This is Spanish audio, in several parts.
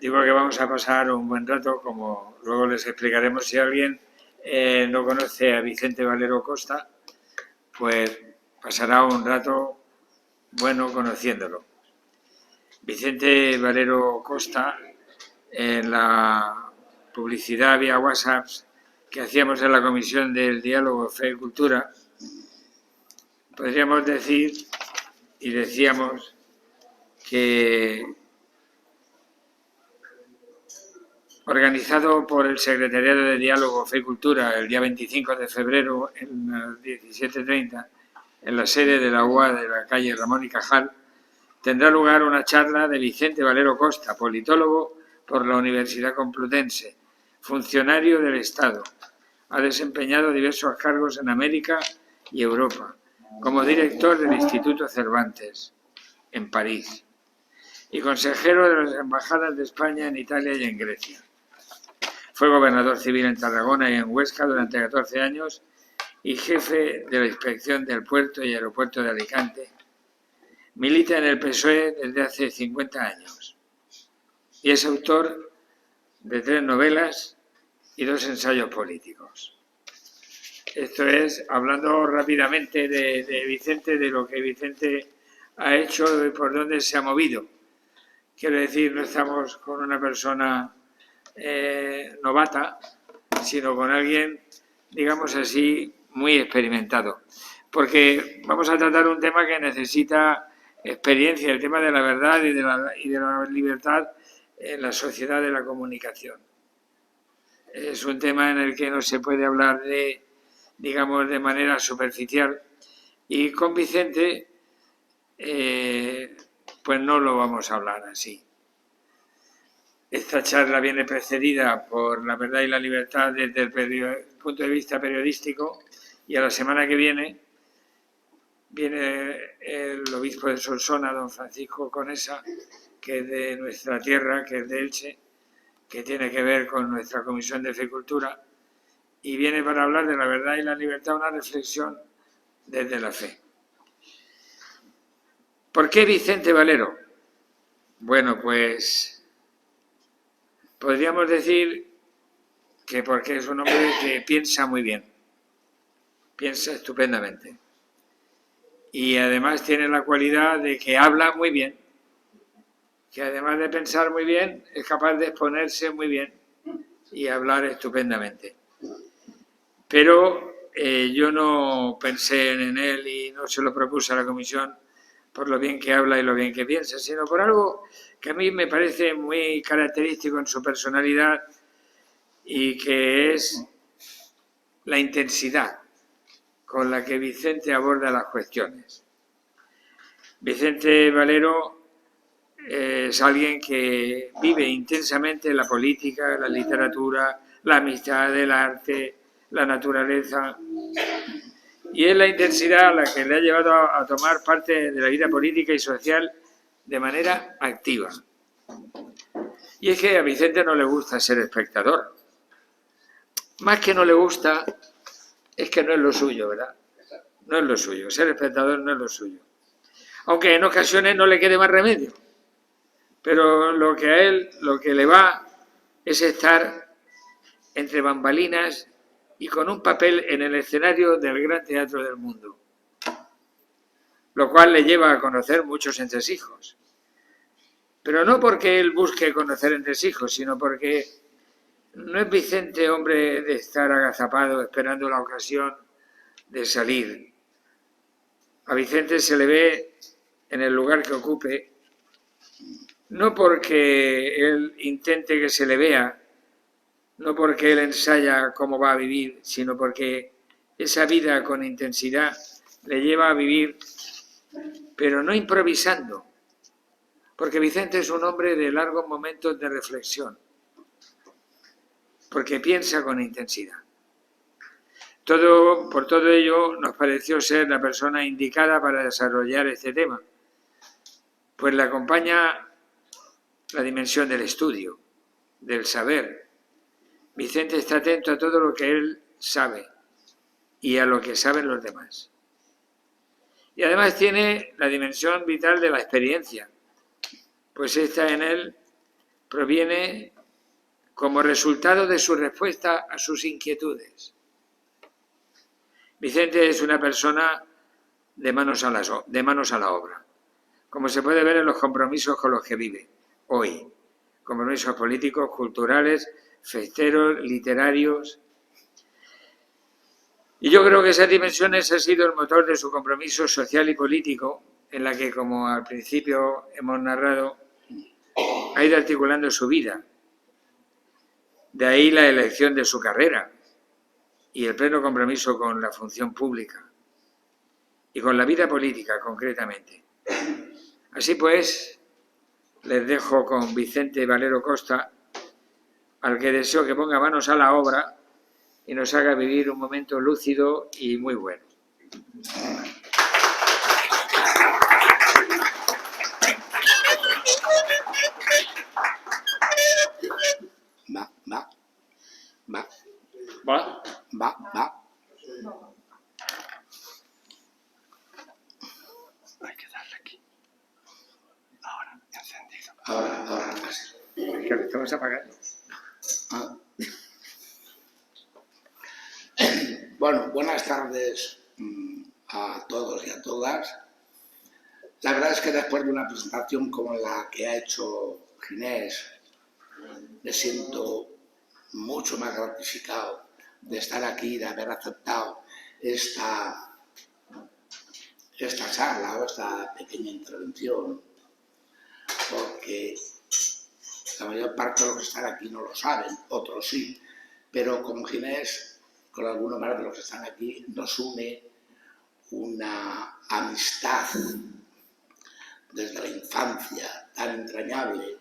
Digo que vamos a pasar un buen rato, como luego les explicaremos. Si alguien no conoce a Vicente Valero Costa, pues pasará un rato bueno conociéndolo. Vicente Valero Costa, en la publicidad vía WhatsApp que hacíamos en la Comisión del Diálogo Fe y Cultura, podríamos decir y decíamos que, organizado por el Secretariado de Diálogo Fe y Cultura el día 25 de febrero en las 17:30, en la sede de la UA de la calle Ramón y Cajal, tendrá lugar una charla de Vicente Valero Costa, politólogo por la Universidad Complutense, funcionario del Estado. Ha desempeñado diversos cargos en América y Europa, como director del Instituto Cervantes, en París, y consejero de las embajadas de España en Italia y en Grecia. Fue gobernador civil en Tarragona y en Huesca durante 14 años y jefe de la Inspección del Puerto y Aeropuerto de Alicante. Milita en el PSOE desde hace 50 años y es autor de 3 novelas y 2 ensayos políticos. Esto es, hablando rápidamente de Vicente, de lo que Vicente ha hecho y por dónde se ha movido. Quiero decir, no estamos con una persona novata, sino con alguien, digamos así, muy experimentado. Porque vamos a tratar un tema que necesita experiencia, el tema de la verdad y de la libertad en la sociedad de la comunicación. Es un tema en el que no se puede hablar digamos, de manera superficial. Y con Vicente, pues no lo vamos a hablar así. Esta charla viene precedida por La verdad y la libertad desde el punto de vista periodístico, y a la semana que viene el obispo de Solsona, don Francisco Conesa, que es de nuestra tierra, que es de Elche, que tiene que ver con nuestra Comisión de Fe y Cultura, y viene para hablar de la verdad y la libertad, una reflexión desde la fe. ¿Por qué Vicente Valero? Bueno, pues podríamos decir que porque es un hombre que piensa muy bien, piensa estupendamente. Y además tiene la cualidad de que habla muy bien, que además de pensar muy bien, es capaz de exponerse muy bien y hablar estupendamente. Pero yo no pensé en él y no se lo propuse a la comisión por lo bien que habla y lo bien que piensa, sino por algo que a mí me parece muy característico en su personalidad y que es la intensidad con la que Vicente aborda las cuestiones. Vicente Valero es alguien que vive intensamente la política, la literatura, la amistad, el arte, la naturaleza, y es la intensidad la que le ha llevado a tomar parte de la vida política y social de manera activa. Y es que a Vicente no le gusta ser espectador. Más que no le gusta, es que no es lo suyo, ¿verdad? No es lo suyo, ser espectador no es lo suyo. Aunque en ocasiones no le quede más remedio. Pero lo que a él, lo que le va es estar entre bambalinas y con un papel en el escenario del gran teatro del mundo, lo cual le lleva a conocer muchos entresijos. Pero no porque él busque conocer entresijos, sino porque no es Vicente hombre de estar agazapado esperando la ocasión de salir. A Vicente se le ve en el lugar que ocupe, no porque él intente que se le vea, no porque él ensaya cómo va a vivir, sino porque esa vida con intensidad le lleva a vivir, pero no improvisando, porque Vicente es un hombre de largos momentos de reflexión, porque piensa con intensidad. Por todo ello nos pareció ser la persona indicada para desarrollar este tema, pues le acompaña la dimensión del estudio, del saber. Vicente está atento a todo lo que él sabe y a lo que saben los demás. Y además tiene la dimensión vital de la experiencia, pues está en él proviene como resultado de su respuesta a sus inquietudes. Vicente es una persona de manos a la obra, como se puede ver en los compromisos con los que vive hoy. Compromisos políticos, culturales, festeros, literarios. Y yo creo que esas dimensiones han sido el motor de su compromiso social y político, en la que, como al principio hemos narrado, ha ido articulando su vida. De ahí la elección de su carrera y el pleno compromiso con la función pública y con la vida política concretamente. Así pues, les dejo con Vicente Valero Costa, al que deseo que ponga manos a la obra y nos haga vivir un momento lúcido y muy bueno. Va. Hay que darle aquí. Ahora, encendido. Ahora, casi. Es que lo estamos apagando. Bueno, buenas tardes a todos y a todas. La verdad es que después de una presentación como la que ha hecho Ginés, me siento mucho más gratificado de estar aquí, de haber aceptado esta charla o esta pequeña intervención, porque la mayor parte de los que están aquí no lo saben, otros sí, pero con Ginés, con algunos más de los que están aquí, nos une una amistad desde la infancia tan entrañable,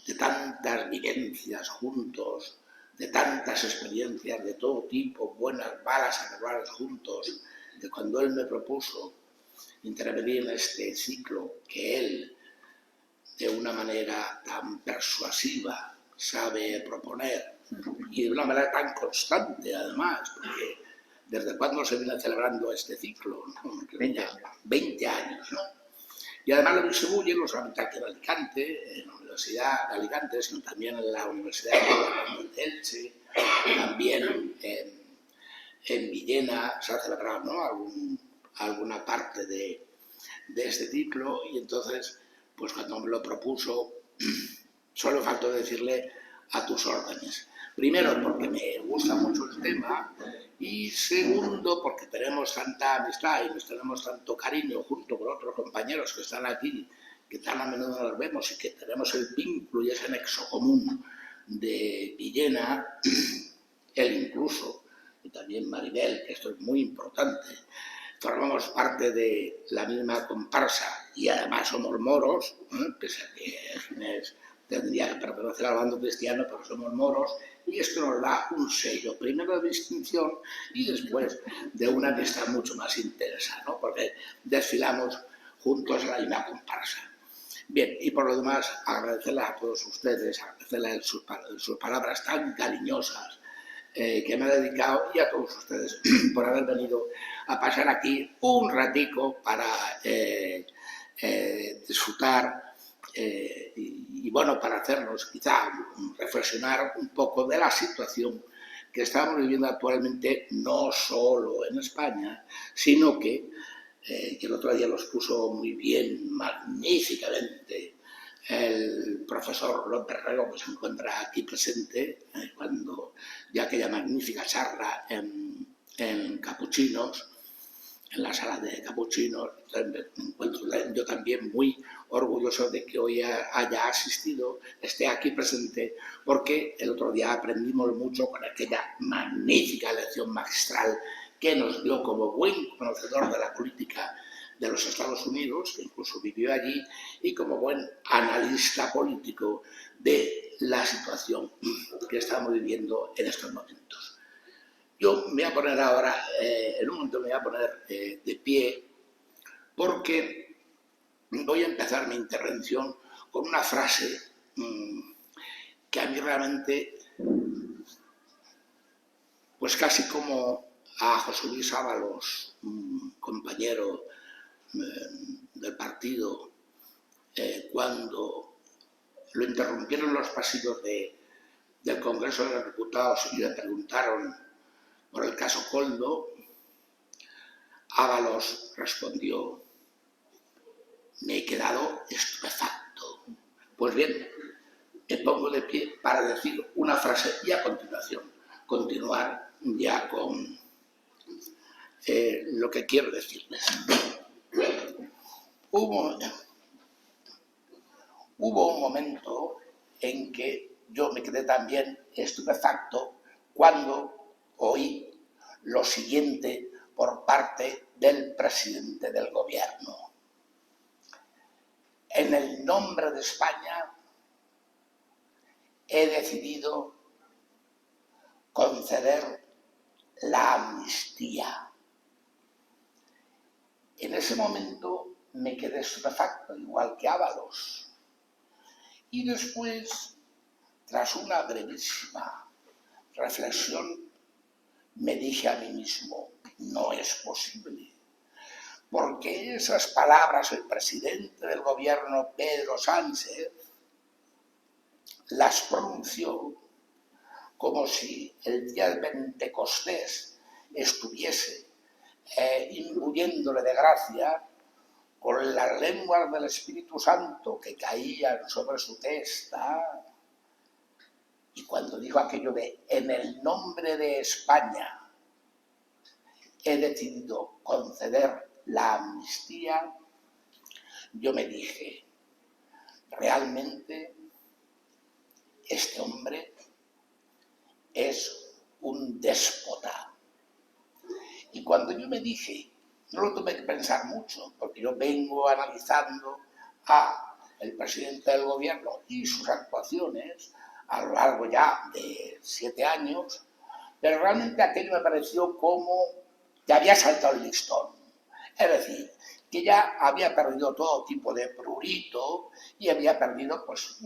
de tantas vivencias juntos, de tantas experiencias de todo tipo, buenas, malas, regulares juntos, que cuando él me propuso intervenir en este ciclo que él, de una manera tan persuasiva, sabe proponer, y de una manera tan constante además, porque ¿desde cuándo se viene celebrando este ciclo? ¿No? 20 años, ¿no? Y además lo distribuye no solamente aquí en Alicante, en la Universidad de Alicante, sino también en la Universidad de Elche, también en Villena se ha celebrado, ¿no?, alguna parte de este ciclo, y entonces, pues cuando me lo propuso, solo faltó decirle a tus órdenes. Primero, porque me gusta mucho el tema, y segundo, porque tenemos tanta amistad y nos tenemos tanto cariño junto con otros compañeros que están aquí, que tan a menudo nos vemos y que tenemos el vínculo y ese nexo común de Villena, él incluso, y también Maribel, que esto es muy importante. Formamos parte de la misma comparsa y además somos moros, pese a que Ginés tendría que pertenecer al bando cristiano, pero somos moros, y esto nos da un sello, primero de distinción y después de una amistad mucho más intensa, ¿no?, porque desfilamos juntos en la misma comparsa. Bien, y por lo demás, agradecerles a todos ustedes, agradecerles sus palabras tan cariñosas que me ha dedicado, y a todos ustedes por haber venido a pasar aquí un ratico para disfrutar y bueno, para hacernos quizá reflexionar un poco de la situación que estamos viviendo actualmente, no solo en España, sino que el otro día los puso muy bien, magníficamente, el profesor López Rego, que se encuentra aquí presente, cuando ya aquella magnífica charla en Capuchinos, en la sala de Capuchinos. Me encuentro yo también muy orgulloso de que hoy haya asistido, esté aquí presente, porque el otro día aprendimos mucho con aquella magnífica lección magistral que nos dio como buen conocedor de la política de los Estados Unidos, que incluso vivió allí, y como buen analista político de la situación que estamos viviendo en estos momentos. Yo me voy a poner ahora, en un momento me voy a poner de pie, porque voy a empezar mi intervención con una frase que a mí realmente, pues casi como a José Luis Ábalos, compañero del partido, cuando lo interrumpieron en los pasillos del Congreso de los Diputados y le preguntaron por el caso Koldo, Ábalos respondió: me he quedado estupefacto. Pues bien, me pongo de pie para decir una frase y a continuación continuar ya con lo que quiero decirles. Hubo un momento en que yo me quedé también estupefacto cuando oí lo siguiente por parte del presidente del gobierno: en el nombre de España he decidido conceder la amnistía. En ese momento me quedé estupefacto, igual que Ábalos. Y después, tras una brevísima reflexión, me dije a mí mismo: no es posible, porque esas palabras del presidente del gobierno, Pedro Sánchez, las pronunció como si el día de Pentecostés estuviese imbuyéndole de gracia, con las lenguas del Espíritu Santo que caían sobre su testa. Y cuando dijo aquello de en el nombre de España he decidido conceder la amnistía, yo me dije: realmente este hombre es un déspota. Y cuando yo me dije, no lo tuve que pensar mucho, porque yo vengo analizando al presidente del gobierno y sus actuaciones a lo largo ya de 7 años, pero realmente aquello me pareció como que había saltado el listón. Es decir, que ya había perdido todo tipo de prurito y había perdido pues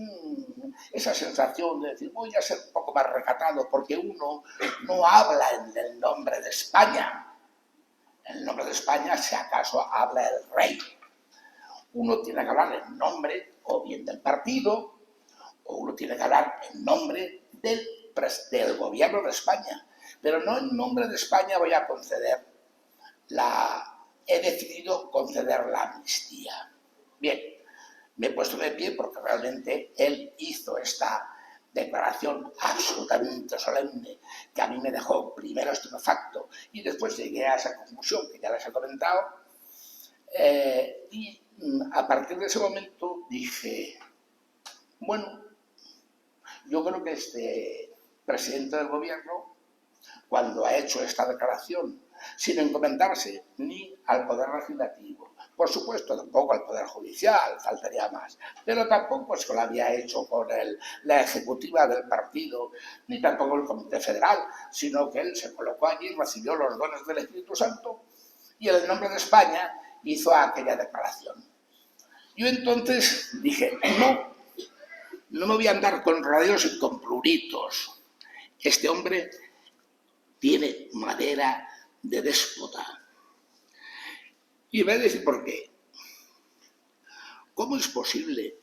esa sensación de decir: voy a ser un poco más recatado, porque uno no habla en el nombre de España. En el nombre de España, si acaso, habla el rey. Uno tiene que hablar en nombre o bien del partido, o uno tiene que hablar en nombre del gobierno de España. Pero no en nombre de España voy a conceder he decidido conceder la amnistía. Bien, me he puesto de pie porque realmente él hizo esta declaración absolutamente solemne que a mí me dejó primero estupefacto y después llegué a esa conclusión que ya les he comentado, y a partir de ese momento dije: bueno, yo creo que este presidente del gobierno, cuando ha hecho esta declaración sin encomendarse ni al Poder Legislativo, por supuesto tampoco al Poder Judicial, faltaría más, pero tampoco es que lo había hecho con la ejecutiva del partido, ni tampoco el Comité Federal, sino que él se colocó allí, recibió los dones del Espíritu Santo y en el nombre de España hizo aquella declaración. Yo entonces dije: no me voy a andar con rodeos y con pruritos. Este hombre tiene madera de déspota. Y voy a decir por qué. ¿Cómo es posible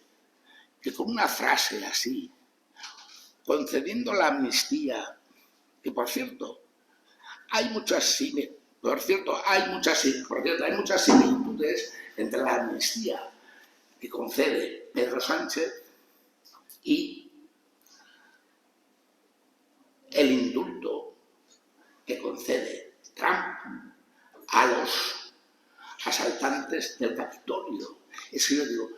que con una frase así, concediendo la amnistía, que por cierto hay muchas similitudes entre la amnistía que concede Pedro Sánchez y el indulto que concede Trump a los asaltantes del Capitolio? Eso yo digo,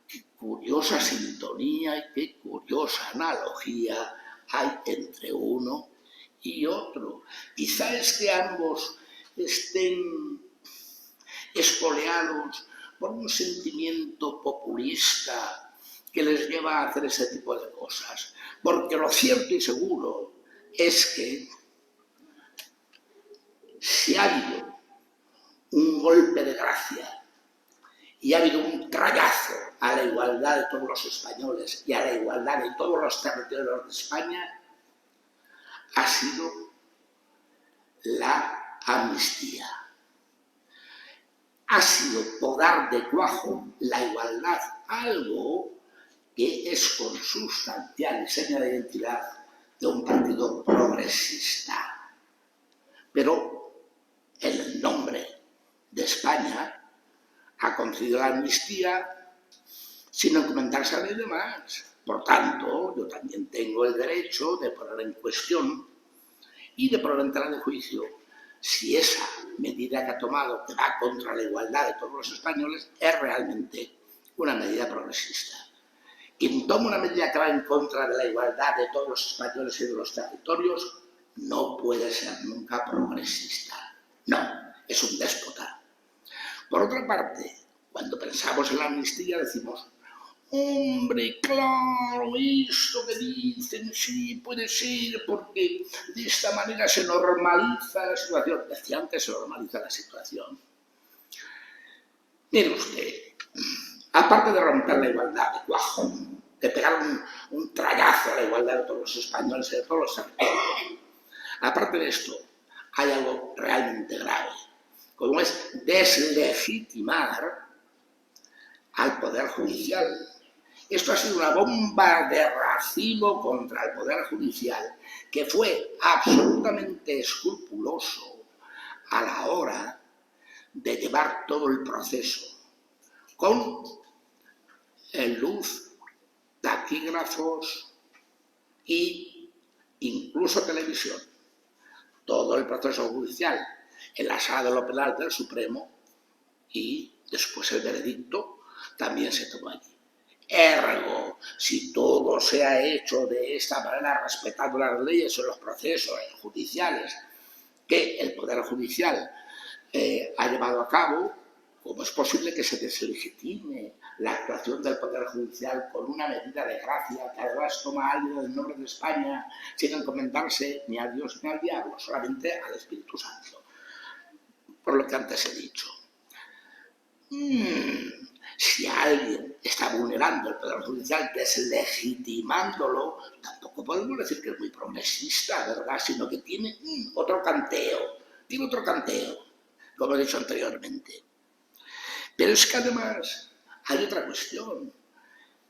qué curiosa sintonía y qué curiosa analogía hay entre uno y otro. Quizá es que ambos estén espoleados por un sentimiento populista que les lleva a hacer ese tipo de cosas. Porque lo cierto y seguro es que si ha habido un golpe de gracia y ha habido un trayazo a la igualdad de todos los españoles y a la igualdad de todos los territorios de España, ha sido la amnistía. Ha sido por dar de cuajo la igualdad, algo que es consustancial y seña de identidad de un partido progresista. Pero en el nombre de España ha concedido la amnistía sin encomendarse a los demás. Por tanto, yo también tengo el derecho de poner en cuestión y de poner en tela de juicio si esa medida que ha tomado, que va contra la igualdad de todos los españoles, es realmente una medida progresista. Quien toma una medida que va en contra de la igualdad de todos los españoles y de los territorios no puede ser nunca progresista. No, es un déspota. Por otra parte, cuando pensamos en la amnistía decimos: hombre, claro, esto que dicen sí puede ser porque de esta manera se normaliza la situación. Decían que se normaliza la situación. Mire usted, aparte de romper la igualdad de cuajón, de pegar un trayazo a la igualdad de todos los españoles y de todos los territorios, aparte de esto, hay algo realmente grave, como es deslegitimar al Poder Judicial. Esto ha sido una bomba de racimo contra el Poder Judicial, que fue absolutamente escrupuloso a la hora de llevar todo el proceso, con luz, taquígrafos e incluso televisión. Todo el proceso judicial en la sala de lo penal del Supremo y después el veredicto también se tomó allí. Ergo, si todo se ha hecho de esta manera, respetando las leyes en los procesos judiciales que el Poder Judicial ha llevado a cabo, ¿cómo es posible que se deslegitime la actuación del Poder Judicial con una medida de gracia que además toma alguien del nombre de España sin encomendarse ni a Dios ni al diablo, solamente al Espíritu Santo? Por lo que antes he dicho. Si alguien está vulnerando el Poder Judicial, deslegitimándolo, tampoco podemos decir que es muy progresista, ¿verdad? Sino que tiene otro canteo, como he dicho anteriormente. Pero es que además hay otra cuestión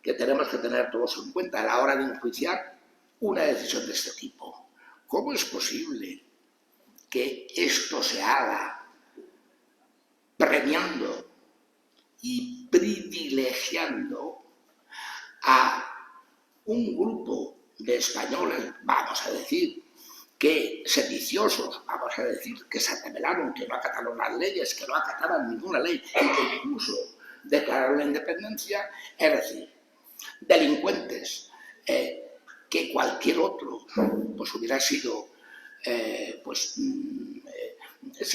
que tenemos que tener todos en cuenta a la hora de enjuiciar una decisión de este tipo. ¿Cómo es posible que esto se haga premiando y privilegiando a un grupo de españoles, vamos a decir, que sediciosos, vamos a decir, que se rebelaron, que no acataron las leyes, que no acataban ninguna ley y que incluso declararon la independencia, es decir, delincuentes que cualquier otro pues hubiera sido, se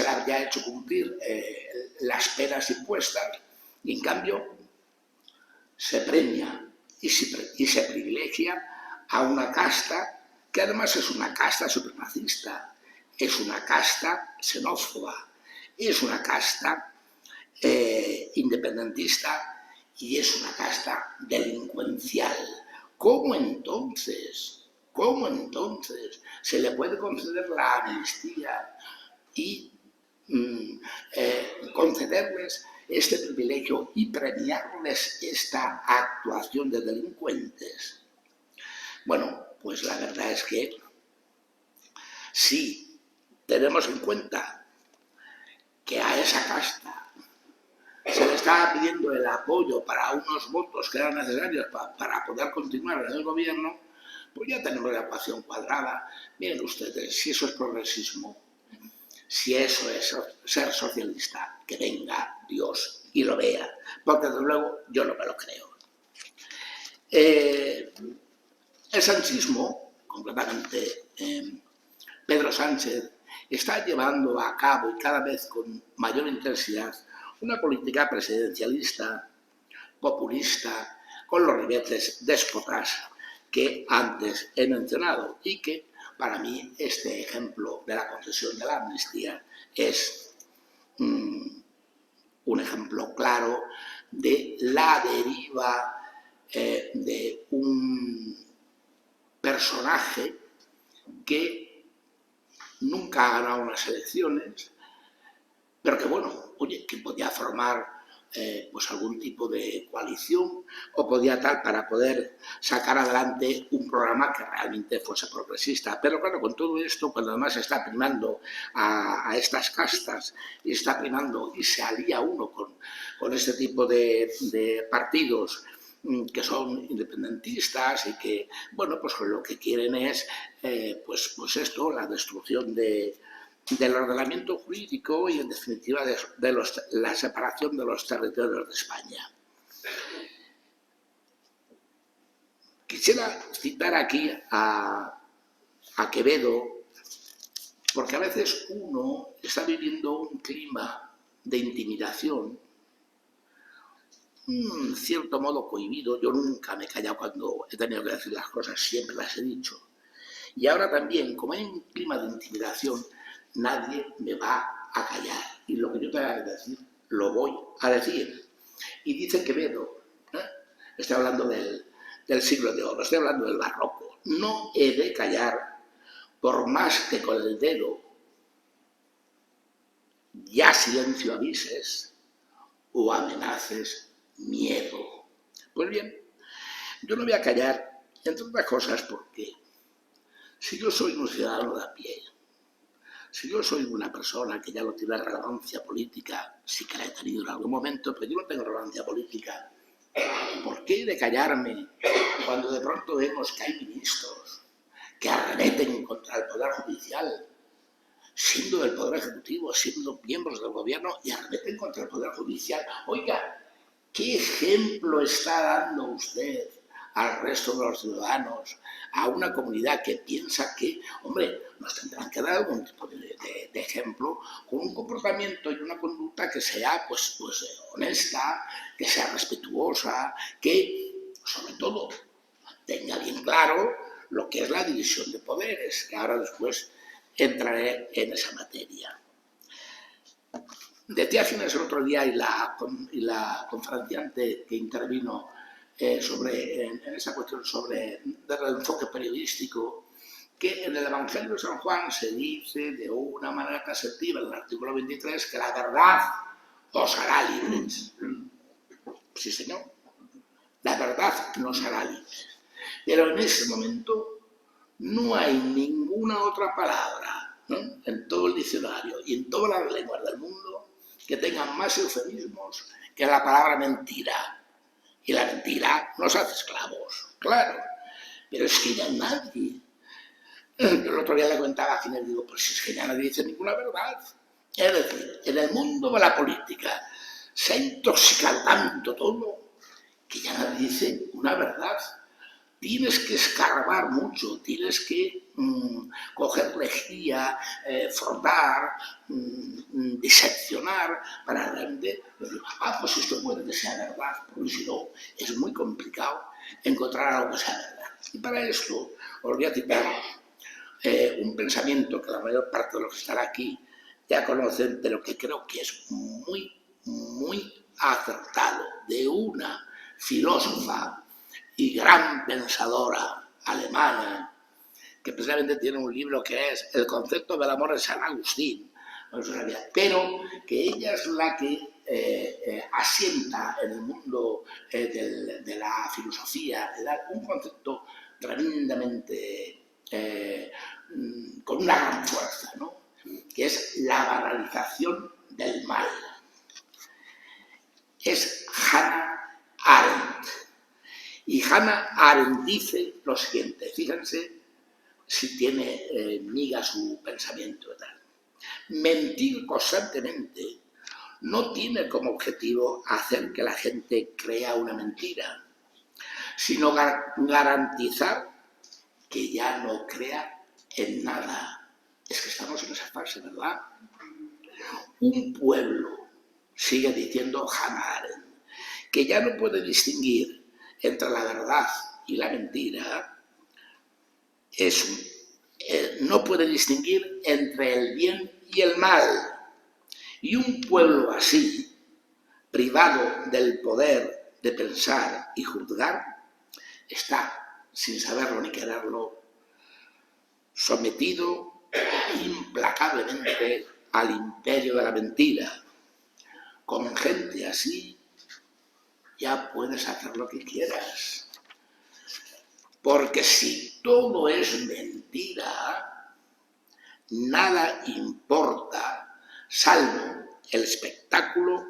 le habría hecho cumplir las penas impuestas, y en cambio se premia y se privilegia a una casta que además es una casta supremacista, es una casta xenófoba, es una casta independentista y es una casta delincuencial. ¿Cómo entonces se le puede conceder la amnistía y concederles este privilegio y premiarles esta actuación de delincuentes? Bueno, pues la verdad es que si tenemos en cuenta que a esa casta se le estaba pidiendo el apoyo para unos votos que eran necesarios para poder continuar en el gobierno, pues ya tenemos la ecuación cuadrada. Miren ustedes, si eso es progresismo, si eso es ser socialista, que venga Dios y lo vea, porque desde luego yo no me lo creo. El sanchismo, concretamente Pedro Sánchez, está llevando a cabo y cada vez con mayor intensidad una política presidencialista, populista, con los ribetes déspotas que antes he mencionado y que para mí este ejemplo de la concesión de la amnistía es un ejemplo claro de la deriva de un personaje que nunca ha ganado unas elecciones, pero que, bueno, oye, que podía formar pues algún tipo de coalición o podía tal para poder sacar adelante un programa que realmente fuese progresista. Pero claro, con todo esto, cuando además está primando a estas castas y está primando y se alía uno con este tipo de partidos que son independentistas y que, bueno, pues lo que quieren es, pues esto, la destrucción del ordenamiento jurídico y, en definitiva, la separación de los territorios de España. Quisiera citar aquí a Quevedo, porque a veces uno está viviendo un clima de intimidación, un cierto modo cohibido. Yo nunca me he callado cuando he tenido que decir las cosas, siempre las he dicho. Y ahora también, como hay un clima de intimidación, nadie me va a callar. Y lo que yo tenga que decir, lo voy a decir. Y dice Quevedo, estoy hablando del siglo de oro, estoy hablando del barroco, no he de callar por más que con el dedo ya silencio avises o amenaces miedo. Pues bien, yo no voy a callar, entre otras cosas, porque si yo soy un ciudadano de a pie, si yo soy una persona que ya no tiene relevancia política, sí que la he tenido en algún momento, pero yo no tengo relevancia política, ¿por qué he de callarme cuando de pronto vemos que hay ministros que arremeten contra el Poder Judicial, siendo del Poder Ejecutivo, siendo miembros del Gobierno, y arremeten contra el Poder Judicial? Oiga, ¿qué ejemplo está dando usted al resto de los ciudadanos, a una comunidad que piensa que, hombre, nos tendrán que dar algún tipo de ejemplo con un comportamiento y una conducta que sea pues honesta, que sea respetuosa, que sobre todo tenga bien claro lo que es la división de poderes, que ahora después entraré en esa materia. Decía Ginés el otro día y la conferenciante que intervino en esa cuestión sobre el enfoque periodístico, que en el Evangelio de San Juan se dice de una manera taxativa en el artículo 23 que la verdad os hará libres. Sí, señor, la verdad nos hará libres. Pero en ese momento no hay ninguna otra palabra, ¿no?, en todo el diccionario y en todas las lenguas del mundo que tengan más eufemismos que la palabra mentira. Y la mentira nos hace esclavos, claro. Pero es que ya nadie. El otro día le comentaba a Ginés, digo, pues es que ya nadie dice ninguna verdad. Es decir, en el mundo de la política se ha intoxicado tanto todo que ya nadie dice una verdad. Tienes que escarbar mucho, tienes que coger lejía, frotar, diseccionar para realmente decir, pues esto puede que sea verdad, porque si no es muy complicado encontrar algo que sea verdad. Y para esto os voy a citar un pensamiento que la mayor parte de los que están aquí ya conocen, pero que creo que es muy, muy acertado, de una filósofa y gran pensadora alemana, que precisamente tiene un libro que es El concepto del amor de San Agustín, pero que ella es la que asienta en el mundo de la filosofía, de dar un concepto tremendamente con una gran fuerza, ¿no?, que es la banalización del mal. Es Hannah Arendt. Y Hannah Arendt dice lo siguiente, fíjense si tiene miga su pensamiento y tal. Mentir constantemente no tiene como objetivo hacer que la gente crea una mentira, sino garantizar que ya no crea en nada. Es que estamos en esa fase, ¿verdad? Un pueblo, sigue diciendo Hannah Arendt, que ya no puede distinguir entre la verdad y la mentira, no puede distinguir entre el bien y el mal. Y un pueblo así, privado del poder de pensar y juzgar, está, sin saberlo ni quererlo, sometido implacablemente al imperio de la mentira. Con gente así ya puedes hacer lo que quieras. Porque si todo es mentira, nada importa, salvo el espectáculo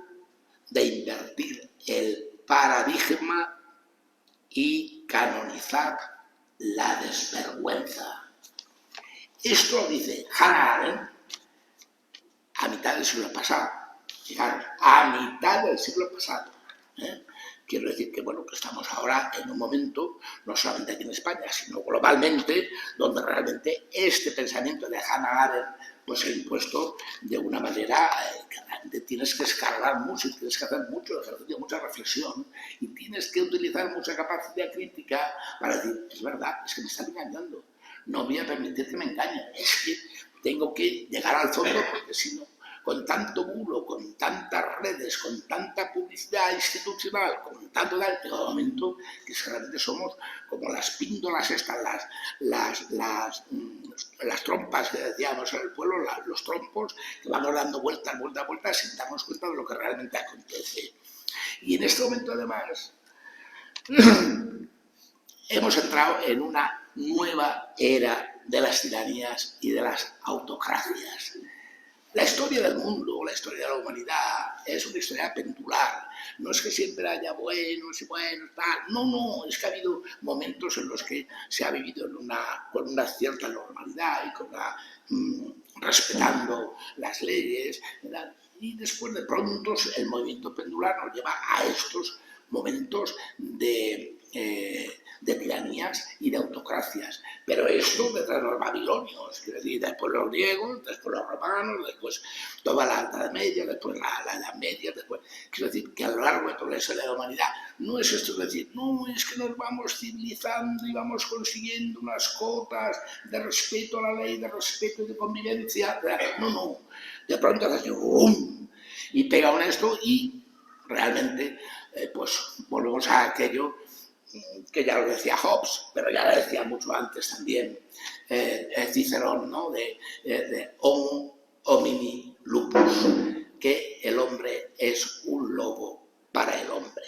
de invertir el paradigma y canonizar la desvergüenza. Esto lo dice Hannah Arendt a mitad del siglo pasado. Fijaros, a mitad del siglo pasado. Quiero decir que, bueno, que estamos ahora en un momento, no solamente aquí en España, sino globalmente, donde realmente este pensamiento de Hannah Arendt pues se ha impuesto de una manera que realmente tienes que escarbar mucho, y tienes que hacer mucho ejercicio, mucha reflexión, y tienes que utilizar mucha capacidad crítica para decir, es verdad, es que me están engañando, no voy a permitir que me engañen, es que tengo que llegar al fondo porque si no, con tanto bulo, con tantas redes, con tanta publicidad institucional, con tanto tal, llega un momento que realmente somos como las píndolas estas, las trompas que decíamos en el pueblo, los trompos, que vamos dando vueltas, vueltas, vueltas, sin darnos cuenta de lo que realmente acontece. Y en este momento, además, hemos entrado en una nueva era de las tiranías y de las autocracias. La historia del mundo, la historia de la humanidad, es una historia pendular. No es que siempre haya buenos y buenos, tal. No, no, es que ha habido momentos en los que se ha vivido con una cierta normalidad y respetando las leyes, ¿verdad? Y después de pronto el movimiento pendular nos lleva a estos momentos de tiranías y de autocracias. Pero esto detrás de los babilonios, quiero decir, después los griegos, después los romanos, después toda la Edad Media, después la Edad Media, después... Quiero decir que a lo largo de toda la historia de la humanidad no es esto de decir, no, es que nos vamos civilizando y vamos consiguiendo unas cotas de respeto a la ley, de respeto y de convivencia. No, no. De pronto hace ¡bum! Y pega un esto y realmente pues volvemos a aquello que ya lo decía Hobbes, pero ya lo decía mucho antes también Cicerón, ¿no? de homo homini lupus, que el hombre es un lobo para el hombre.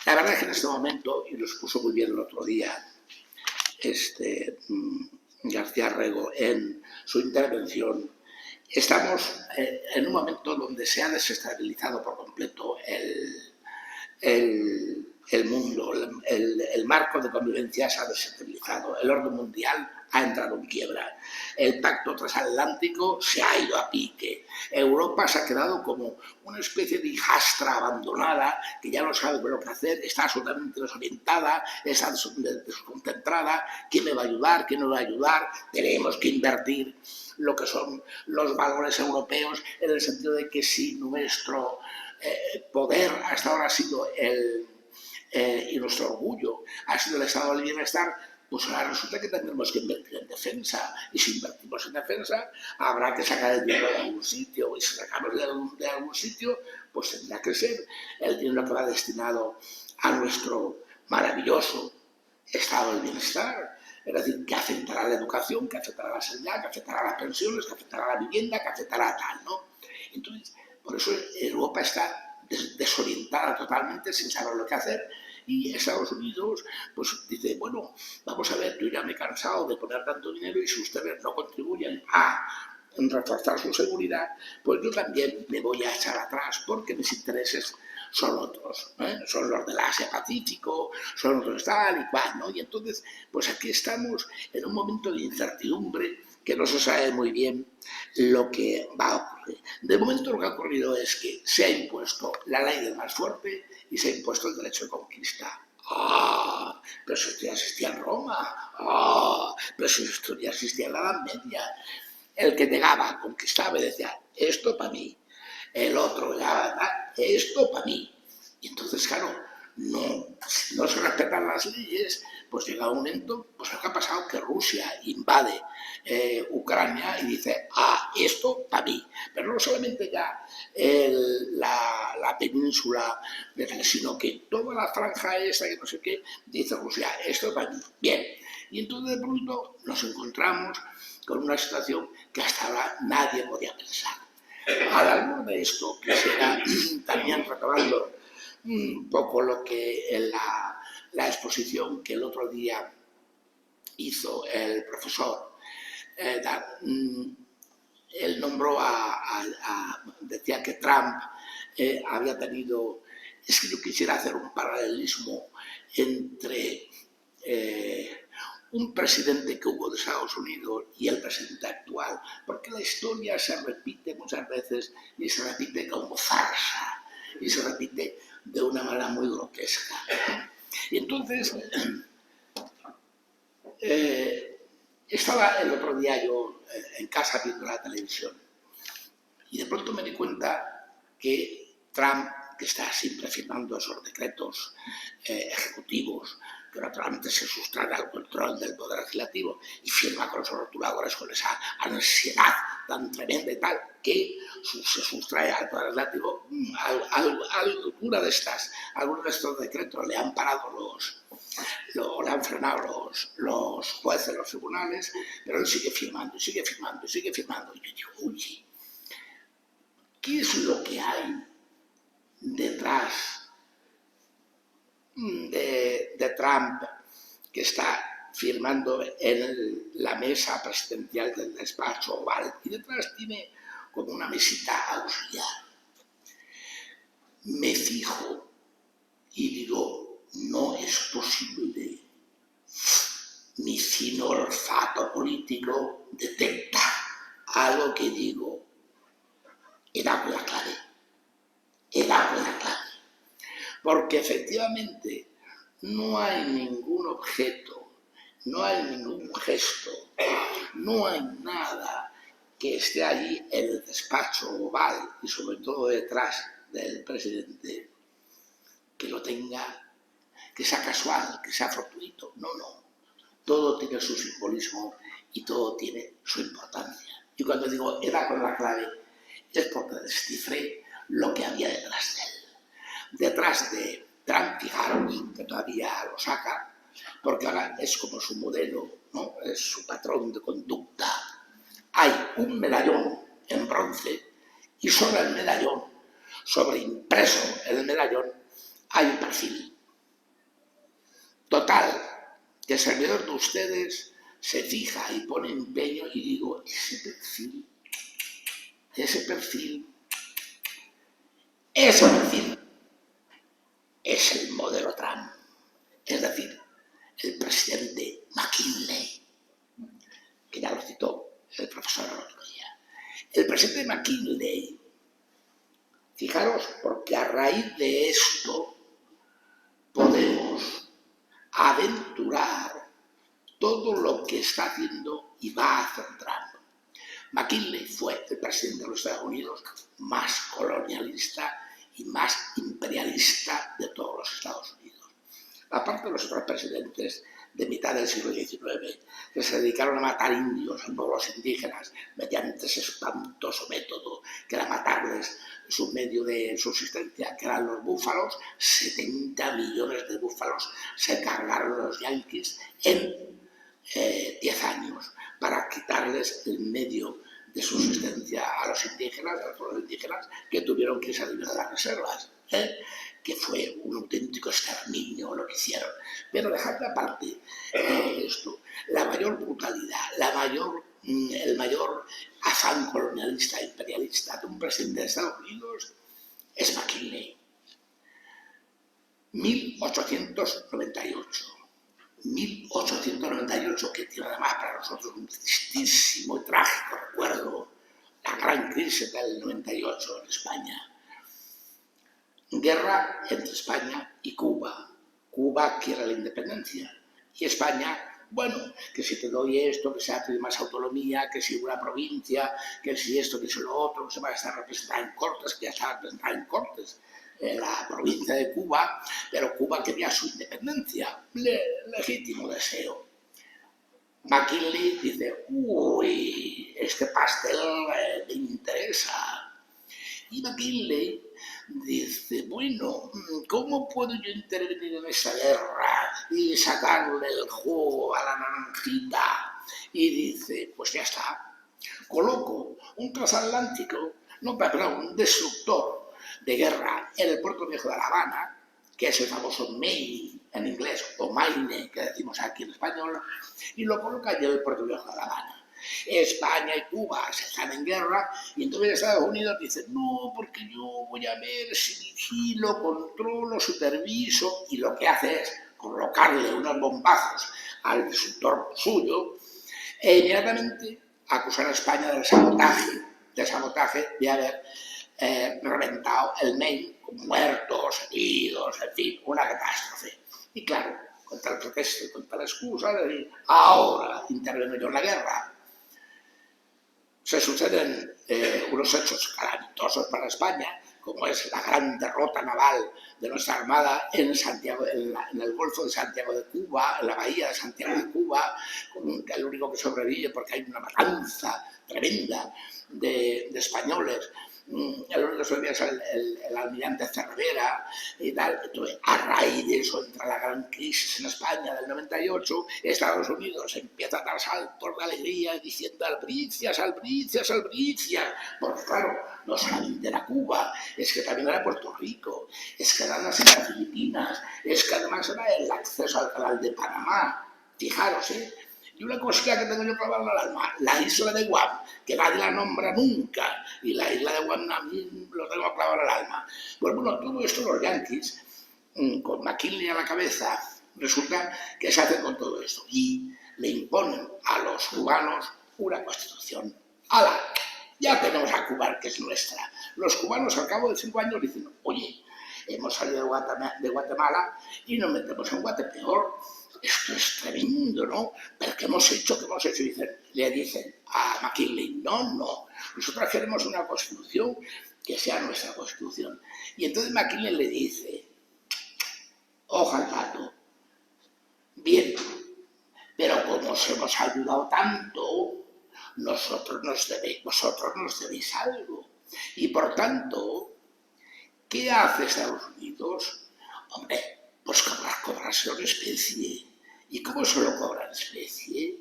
La verdad es que en este momento, y lo expuso muy bien el otro día García Rego en su intervención, estamos en un momento donde se ha desestabilizado por completo el mundo, el marco de convivencia se ha desestabilizado, el orden mundial ha entrado en quiebra, el pacto transatlántico se ha ido a pique, Europa se ha quedado como una especie de hijastra abandonada que ya no sabe lo que hacer, está absolutamente desorientada, está desconcentrada, ¿quién me va a ayudar? ¿Quién no me va a ayudar? Tenemos que invertir lo que son los valores europeos en el sentido de que si nuestro poder hasta ahora ha sido y nuestro orgullo ha sido el estado del bienestar, pues ahora resulta que tendremos que invertir en defensa. Y si invertimos en defensa, habrá que sacar el dinero de algún sitio. Y si sacamos de algún sitio, pues tendrá que ser el dinero que va destinado a nuestro maravilloso estado del bienestar. Es decir, que afectará a la educación, que afectará a la sanidad, que afectará a las pensiones, que afectará a la vivienda, que afectará a tal, ¿no? Entonces, por eso Europa está desorientada totalmente, sin saber lo que hacer, y Estados Unidos pues dice, bueno, vamos a ver, yo ya me he cansado de poner tanto dinero y si ustedes no contribuyen a reforzar su seguridad, pues yo también me voy a echar atrás porque mis intereses son otros, son los del Asia-Pacífico, son los tal y cual, ¿no? Y entonces, pues aquí estamos en un momento de incertidumbre que no se sabe muy bien lo que va a ocurrir. De momento lo que ha ocurrido es que se ha impuesto la ley del más fuerte y se ha impuesto el derecho de conquista. ¡Ah! Pero si esto ya existía en Roma. ¡Ah! Pero si esto ya existía en la Edad Media. El que llegaba, conquistaba y decía, esto para mí. El otro llegaba, esto para mí. Y entonces, claro, no se respetan las leyes, pues llega un momento, pues lo que ha pasado, que Rusia invade Ucrania y dice, esto para mí. Pero no solamente ya la península, sino que toda la franja esta, que no sé qué, dice Rusia, esto para mí. Bien. Y entonces de pronto nos encontramos con una situación que hasta ahora nadie podía pensar. Al hablar de esto, quisiera también retomando un poco lo que en la exposición que el otro día hizo el profesor. Él nombró decía que Trump había tenido, es que yo quisiera hacer un paralelismo entre un presidente que hubo de Estados Unidos y el presidente actual, porque la historia se repite muchas veces y se repite como farsa y se repite de una manera muy grotesca. Y entonces, estaba el otro día yo en casa viendo la televisión y de pronto me di cuenta que Trump, que está siempre firmando esos decretos ejecutivos, que naturalmente se sustraen al control del poder legislativo y firma con esos rotuladores con esa ansiedad tan tremenda y tal, que se sustrae al poder legislativo. Algunos de estos decretos le han parado le han frenado los jueces, los tribunales, pero él sigue firmando, sigue firmando, sigue firmando. Y yo digo, oye, ¿qué es lo que hay detrás de Trump, que está firmando en la mesa presidencial del despacho oval? Y detrás tiene como una mesita auxiliar. Me fijo y digo, no es posible. Mi fino olfato político detecta algo que digo, era la clave. Era la clave. Porque efectivamente no hay ningún objeto, no hay ningún gesto, no hay nada que esté allí en el despacho oval y sobre todo detrás del presidente que lo tenga, que sea casual, que sea fortuito. No, no. Todo tiene su simbolismo y todo tiene su importancia. Y cuando digo era con la clave, es porque descifré lo que había detrás de él. Detrás de Trump, fijaros, que todavía lo saca, porque ahora es como su modelo, ¿no? Es su patrón de conducta. Hay un medallón en bronce y sobre el medallón, sobreimpreso en el medallón, hay un perfil. Total, que el servidor de ustedes se fija y pone empeño y digo, ese perfil, es el modelo Trump, es decir, el presidente McKinley, que ya lo citó el profesor el otro día. El presidente McKinley, fijaros, porque a raíz de esto podemos aventurar todo lo que está haciendo y va a hacer Trump. McKinley fue el presidente de los Estados Unidos más colonialista y más imperialista de todos los Estados Unidos. Aparte de los otros presidentes de mitad del siglo XIX, que se dedicaron a matar indios, a pueblos indígenas, mediante ese espantoso método que era matarles su medio de subsistencia, que eran los búfalos. 70 millones de búfalos se cargaron los yanquis en 10 años para quitarles el medio de subsistencia a los indígenas, a los pueblos indígenas, que tuvieron que salir de las reservas, que fue un auténtico exterminio lo que hicieron. Pero dejad aparte esto, la mayor brutalidad, el mayor afán colonialista e imperialista de un presidente de Estados Unidos es McKinley. 1898, que tiene además para nosotros un tristísimo y trágico recuerdo, la gran crisis del 98 en España. Guerra entre España y Cuba. Cuba quiere la independencia y España, bueno, que si te doy esto, que se hace más autonomía, que si una provincia, que si esto, que si lo otro, que se va a estar representada en Cortes, que ya está representada en Cortes, la provincia de Cuba, pero Cuba quería su independencia, legítimo deseo. McKinley dice, uy, este pastel me interesa. Y McKinley dice, bueno, ¿cómo puedo yo intervenir en esa guerra y sacarle el jugo a la naranjita? Y dice, pues ya está, coloco un transatlántico, no, perdón, un destructor de guerra en el puerto viejo de La Habana, que es el famoso Maine en inglés, o Maine, que decimos aquí en español, y lo coloca allí el puerto viejo de La Habana. España y Cuba se están en guerra y entonces Estados Unidos dice, no, porque yo voy a ver si vigilo, controlo, superviso, y lo que hace es colocarle unos bombazos al destructor suyo e inmediatamente acusar a España de sabotaje de haber reventado el Maine con muertos, heridos, en fin, una catástrofe. Y claro, contra el pretexto, contra la excusa de decir, ahora intervengo yo en la guerra, se suceden unos hechos calamitosos para España, como es la gran derrota naval de nuestra Armada en Santiago, en el Golfo de Santiago de Cuba, en la bahía de Santiago de Cuba, con el único que sobrevive porque hay una matanza tremenda de españoles. El único que sobrevive es el almirante Cervera y tal. Entonces, a raíz de eso entra la gran crisis en España del 98, Estados Unidos empieza a dar saltos de alegría diciendo albricias, albricias, albricias, porque claro, no solamente era Cuba, es que también era Puerto Rico, es que eran las Islas Filipinas, es que además era el acceso al canal de Panamá. Fijaros, y una cosita que tengo yo clavada en el alma, la isla de Guam, que nadie la nombra nunca, y la isla de Guam a mí lo tengo clavado en el alma. Pues bueno, todo esto los yanquis, con McKinley a la cabeza, resulta que se hacen con todo esto y le imponen a los cubanos una constitución. ¡Hala! Ya tenemos a Cuba, que es nuestra. Los cubanos al cabo de 5 años dicen, oye, hemos salido de Guatemala y nos metemos en Guatepeor. Esto es tremendo, ¿no? ¿Pero qué hemos hecho? ¿Qué hemos hecho? Le dicen a McKinley, no, nosotros queremos una constitución que sea nuestra constitución. Y entonces McKinley le dice, ojo al gato, bien, pero como os hemos ayudado tanto, vosotros nos debéis algo. Y por tanto, ¿qué hace Estados Unidos? Hombre, pues cobrarse en especie. ¿Y cómo se lo cobra en especie?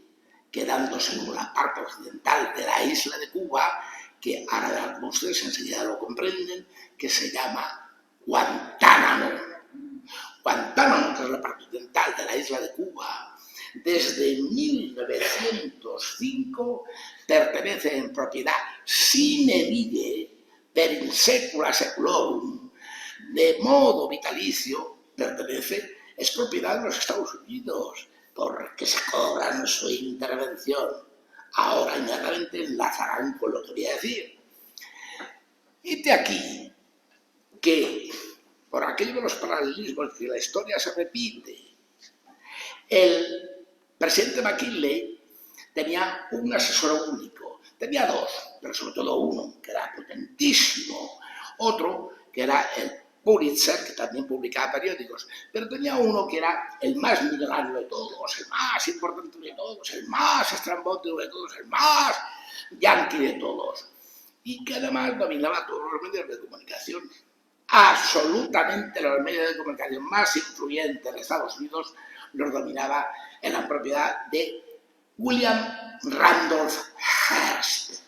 Quedándose con la parte occidental de la isla de Cuba, que ahora como ustedes enseguida lo comprenden, que se llama Guantánamo. Guantánamo, que es la parte occidental de la isla de Cuba, desde 1905 pertenece en propiedad sine die per in secula seculorum, de modo vitalicio, es propiedad de los Estados Unidos, porque se cobran su intervención. Ahora inmediatamente enlazarán con lo que voy a decir. Y de aquí que, por aquello de los paralelismos, que la historia se repite, el presidente McKinley tenía un asesor único, tenía dos, pero sobre todo uno, que era potentísimo, otro que era el Pulitzer, que también publicaba periódicos, pero tenía uno que era el más millonario de todos, el más importante de todos, el más estrambótico de todos, el más yanqui de todos, y que además dominaba todos los medios de comunicación. Absolutamente los medios de comunicación más influyentes de Estados Unidos los dominaba en la propiedad de William Randolph Hearst.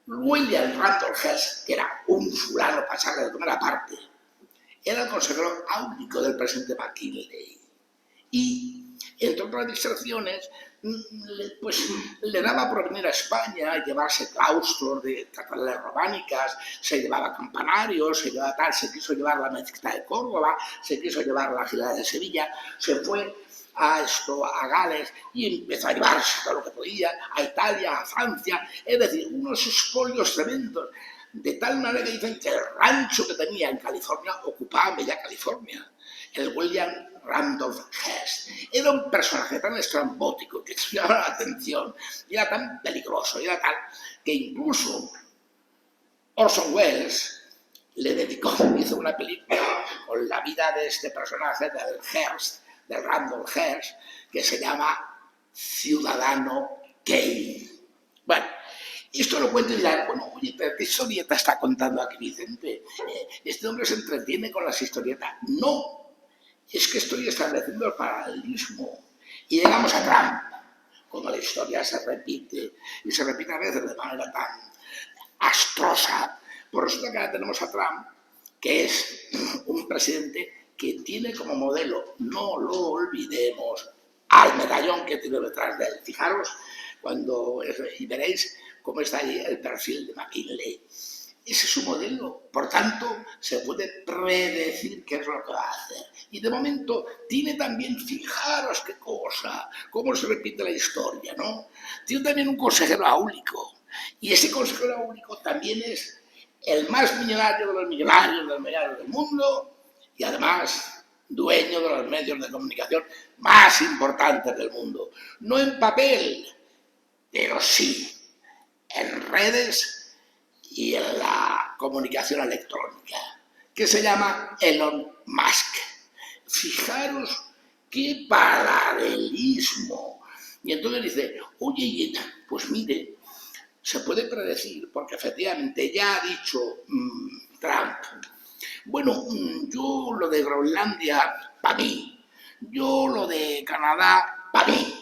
William Randolph Hearst, que era un fulano pasado de comer aparte, era el consejero único del presidente McKinley. Y, entre otras distracciones, pues le daba por venir a España, llevarse claustros de catedrales románicas, se llevaba campanarios, se llevaba tal, se quiso llevar la mezquita de Córdoba, se quiso llevar la ciudad de Sevilla, se fue a Gales y empezó a llevarse todo lo que podía, a Italia, a Francia, es decir, unos expolios tremendos, de tal manera que dicen que el rancho que tenía en California ocupaba media California. El William Randolph Hearst era un personaje tan estrambótico que llamaba la atención, y era tan peligroso, y era tal, que incluso Orson Welles le hizo una película con la vida de este personaje del Hearst, de Randolph Hearst, que se llama Ciudadano Kane. Bueno, esto lo cuento y dirán, bueno, oye, pero ¿qué historieta está contando aquí Vicente? Este hombre se entretiene con las historietas. No, es que estoy estableciendo el paralelismo. Y llegamos a Trump, como la historia se repite, y se repite a veces de manera tan astrosa. Pues resulta que ahora tenemos a Trump, que es un presidente que tiene como modelo, no lo olvidemos, al medallón que tiene detrás de él. Fijaros y veréis cómo está ahí el perfil de McKinley. Ese es su modelo, por tanto, se puede predecir qué es lo que va a hacer. Y de momento tiene también, fijaros qué cosa, cómo se repite la historia, ¿no? Tiene también un consejero áulico, y ese consejero áulico también es el más millonario de los millonarios del mundo, y además dueño de los medios de comunicación más importantes del mundo. No en papel, pero sí en redes y en la comunicación electrónica, que se llama Elon Musk. Fijaros qué paralelismo. Y entonces dice, oye, pues mire, se puede predecir, porque efectivamente ya ha dicho Trump, bueno, yo lo de Groenlandia, para mí, yo lo de Canadá, para mí,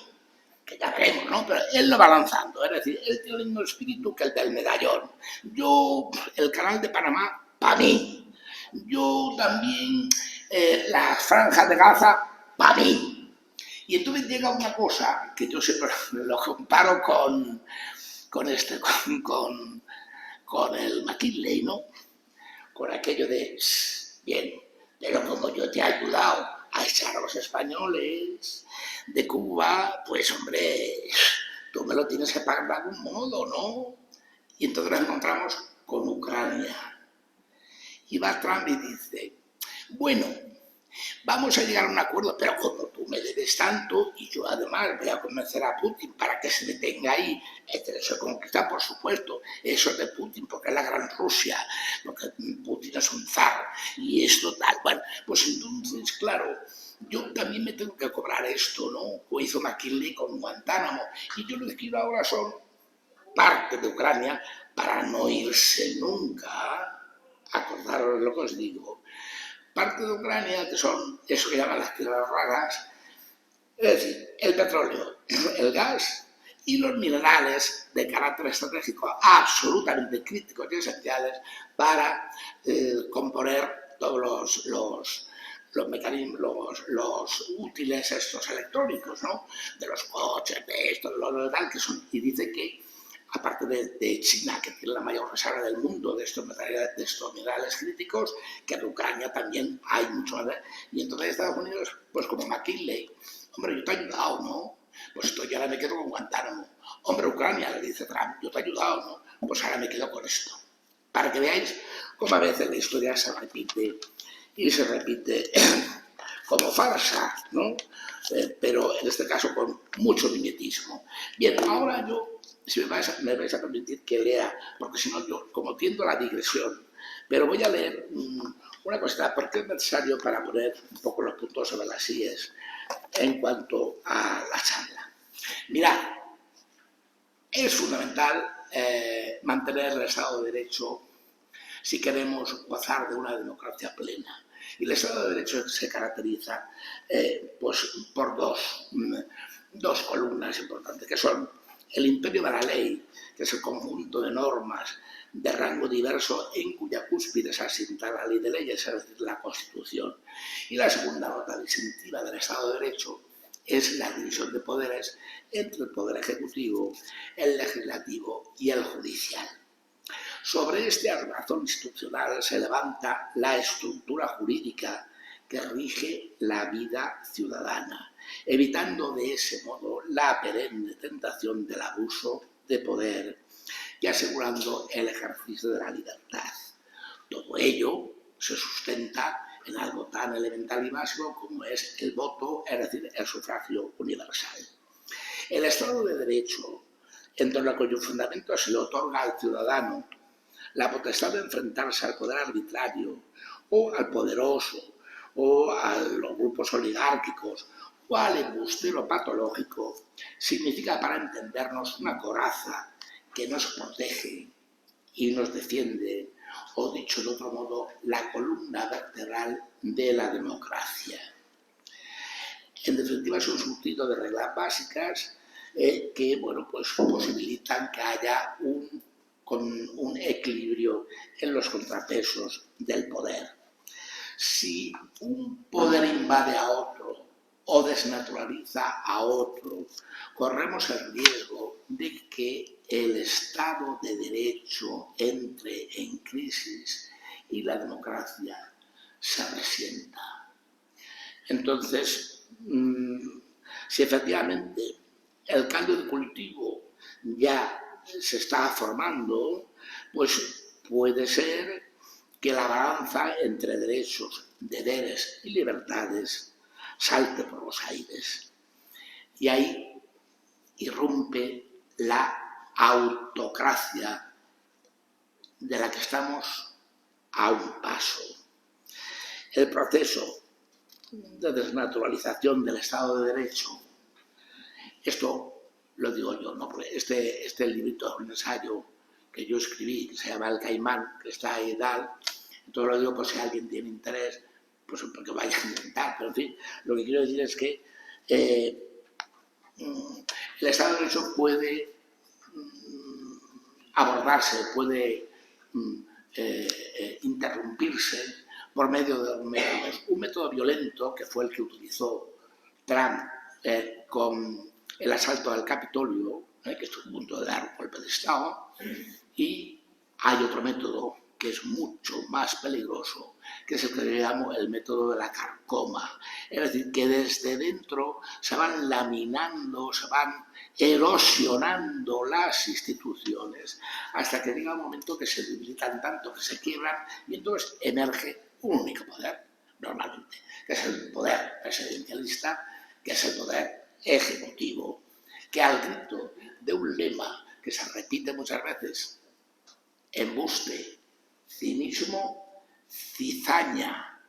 que ya veremos, ¿no? Pero él lo va lanzando, es decir, él tiene el mismo espíritu que el del medallón. Yo, el canal de Panamá, para mí. Yo también, la franja de Gaza, para mí. Y entonces llega una cosa que yo siempre lo comparo con el McKinley, ¿no? Con aquello de, bien, pero como yo te he ayudado a echar a los españoles de Cuba, pues hombre, tú me lo tienes que pagar de algún modo, ¿no? Y entonces nos encontramos con Ucrania. Y va Trump y dice, bueno, vamos a llegar a un acuerdo, pero como tú me debes tanto y yo además voy a convencer a Putin para que se detenga ahí, el derecho de conquista, por supuesto, eso es de Putin, porque es la gran Rusia, porque Putin es un zar y esto tal. Bueno, pues entonces, claro, yo también me tengo que cobrar esto, ¿no? Como hizo McKinley con Guantánamo. Y yo lo que quiero ahora son parte de Ucrania para no irse nunca. Acordaros lo que os digo. Parte de Ucrania, que son eso que llaman las tierras raras, es decir, el petróleo, el gas y los minerales de carácter estratégico absolutamente críticos y esenciales para componer todos los mecanismos, los útiles estos electrónicos, ¿no? De los coches, de esto, de lo tal, que son, y dice que aparte de China, que tiene la mayor reserva del mundo de estos minerales críticos, que en Ucrania también hay mucho más. Y entonces Estados Unidos, pues como McKinley, hombre, yo te he ayudado, ¿no? Pues esto ya ahora me quedo con Guantánamo. Hombre, Ucrania, le dice Trump, yo te he ayudado, ¿no? Pues ahora me quedo con esto. Para que veáis cómo a veces la historia se repite y se repite como farsa, ¿no? Pero en este caso con mucho mimetismo. Bien, ahora yo, si me vais a permitir que lea, porque si no yo como tiendo a la digresión, pero voy a leer una cosa, porque es necesario para poner un poco los puntos sobre las IES en cuanto a la charla. Mirad, es fundamental mantener el Estado de Derecho si queremos gozar de una democracia plena. Y el Estado de Derecho se caracteriza pues, por dos columnas importantes, que son el imperio de la ley, que es el conjunto de normas de rango diverso en cuya cúspide se asienta la ley de leyes, es decir, la Constitución. Y la segunda nota distintiva del Estado de Derecho es la división de poderes entre el Poder Ejecutivo, el Legislativo y el Judicial. Sobre este armazón institucional se levanta la estructura jurídica que rige la vida ciudadana, evitando de ese modo la perenne tentación del abuso de poder y asegurando el ejercicio de la libertad. Todo ello se sustenta en algo tan elemental y básico como es el voto, es decir, el sufragio universal. El Estado de Derecho, en torno a cuyo fundamento se le otorga al ciudadano la potestad de enfrentarse al poder arbitrario o al poderoso o a los grupos oligárquicos o al embustero patológico, significa, para entendernos, una coraza que nos protege y nos defiende, o dicho de otro modo, la columna vertebral de la democracia. En definitiva, es un surtido de reglas básicas que, bueno, pues posibilitan que haya un equilibrio en los contrapesos del poder. si un poder invade a otro o desnaturaliza a otro, corremos el riesgo de que el Estado de Derecho entre en crisis y la democracia se resienta. Entonces, si efectivamente el caldo de cultivo ya se está formando, pues puede ser que la balanza entre derechos, deberes y libertades salte por los aires. Y ahí irrumpe la autocracia de la que estamos a un paso. El proceso de desnaturalización del Estado de Derecho, esto lo digo yo, ¿no? Porque este librito es un ensayo que yo escribí, que se llama El Caimán, que está ahí y tal. Entonces lo digo por si alguien tiene interés, pues porque vaya a intentar. Pero en fin, lo que quiero decir es que el Estado de Derecho puede abordarse, puede interrumpirse por medio de métodos. Un método violento, que fue el que utilizó Trump con el asalto al Capitolio, que estuvo a punto de dar un golpe de Estado, y hay otro método que es mucho más peligroso, que es el que le llamo el método de la carcoma. Es decir, que desde dentro se van laminando, se van erosionando las instituciones hasta que llega un momento que se debilitan tanto, que se quiebran, y entonces emerge un único poder, normalmente, que es el poder presidencialista, que es el poder ejecutivo, que al grito de un lema que se repite muchas veces: embuste, cinismo, cizaña.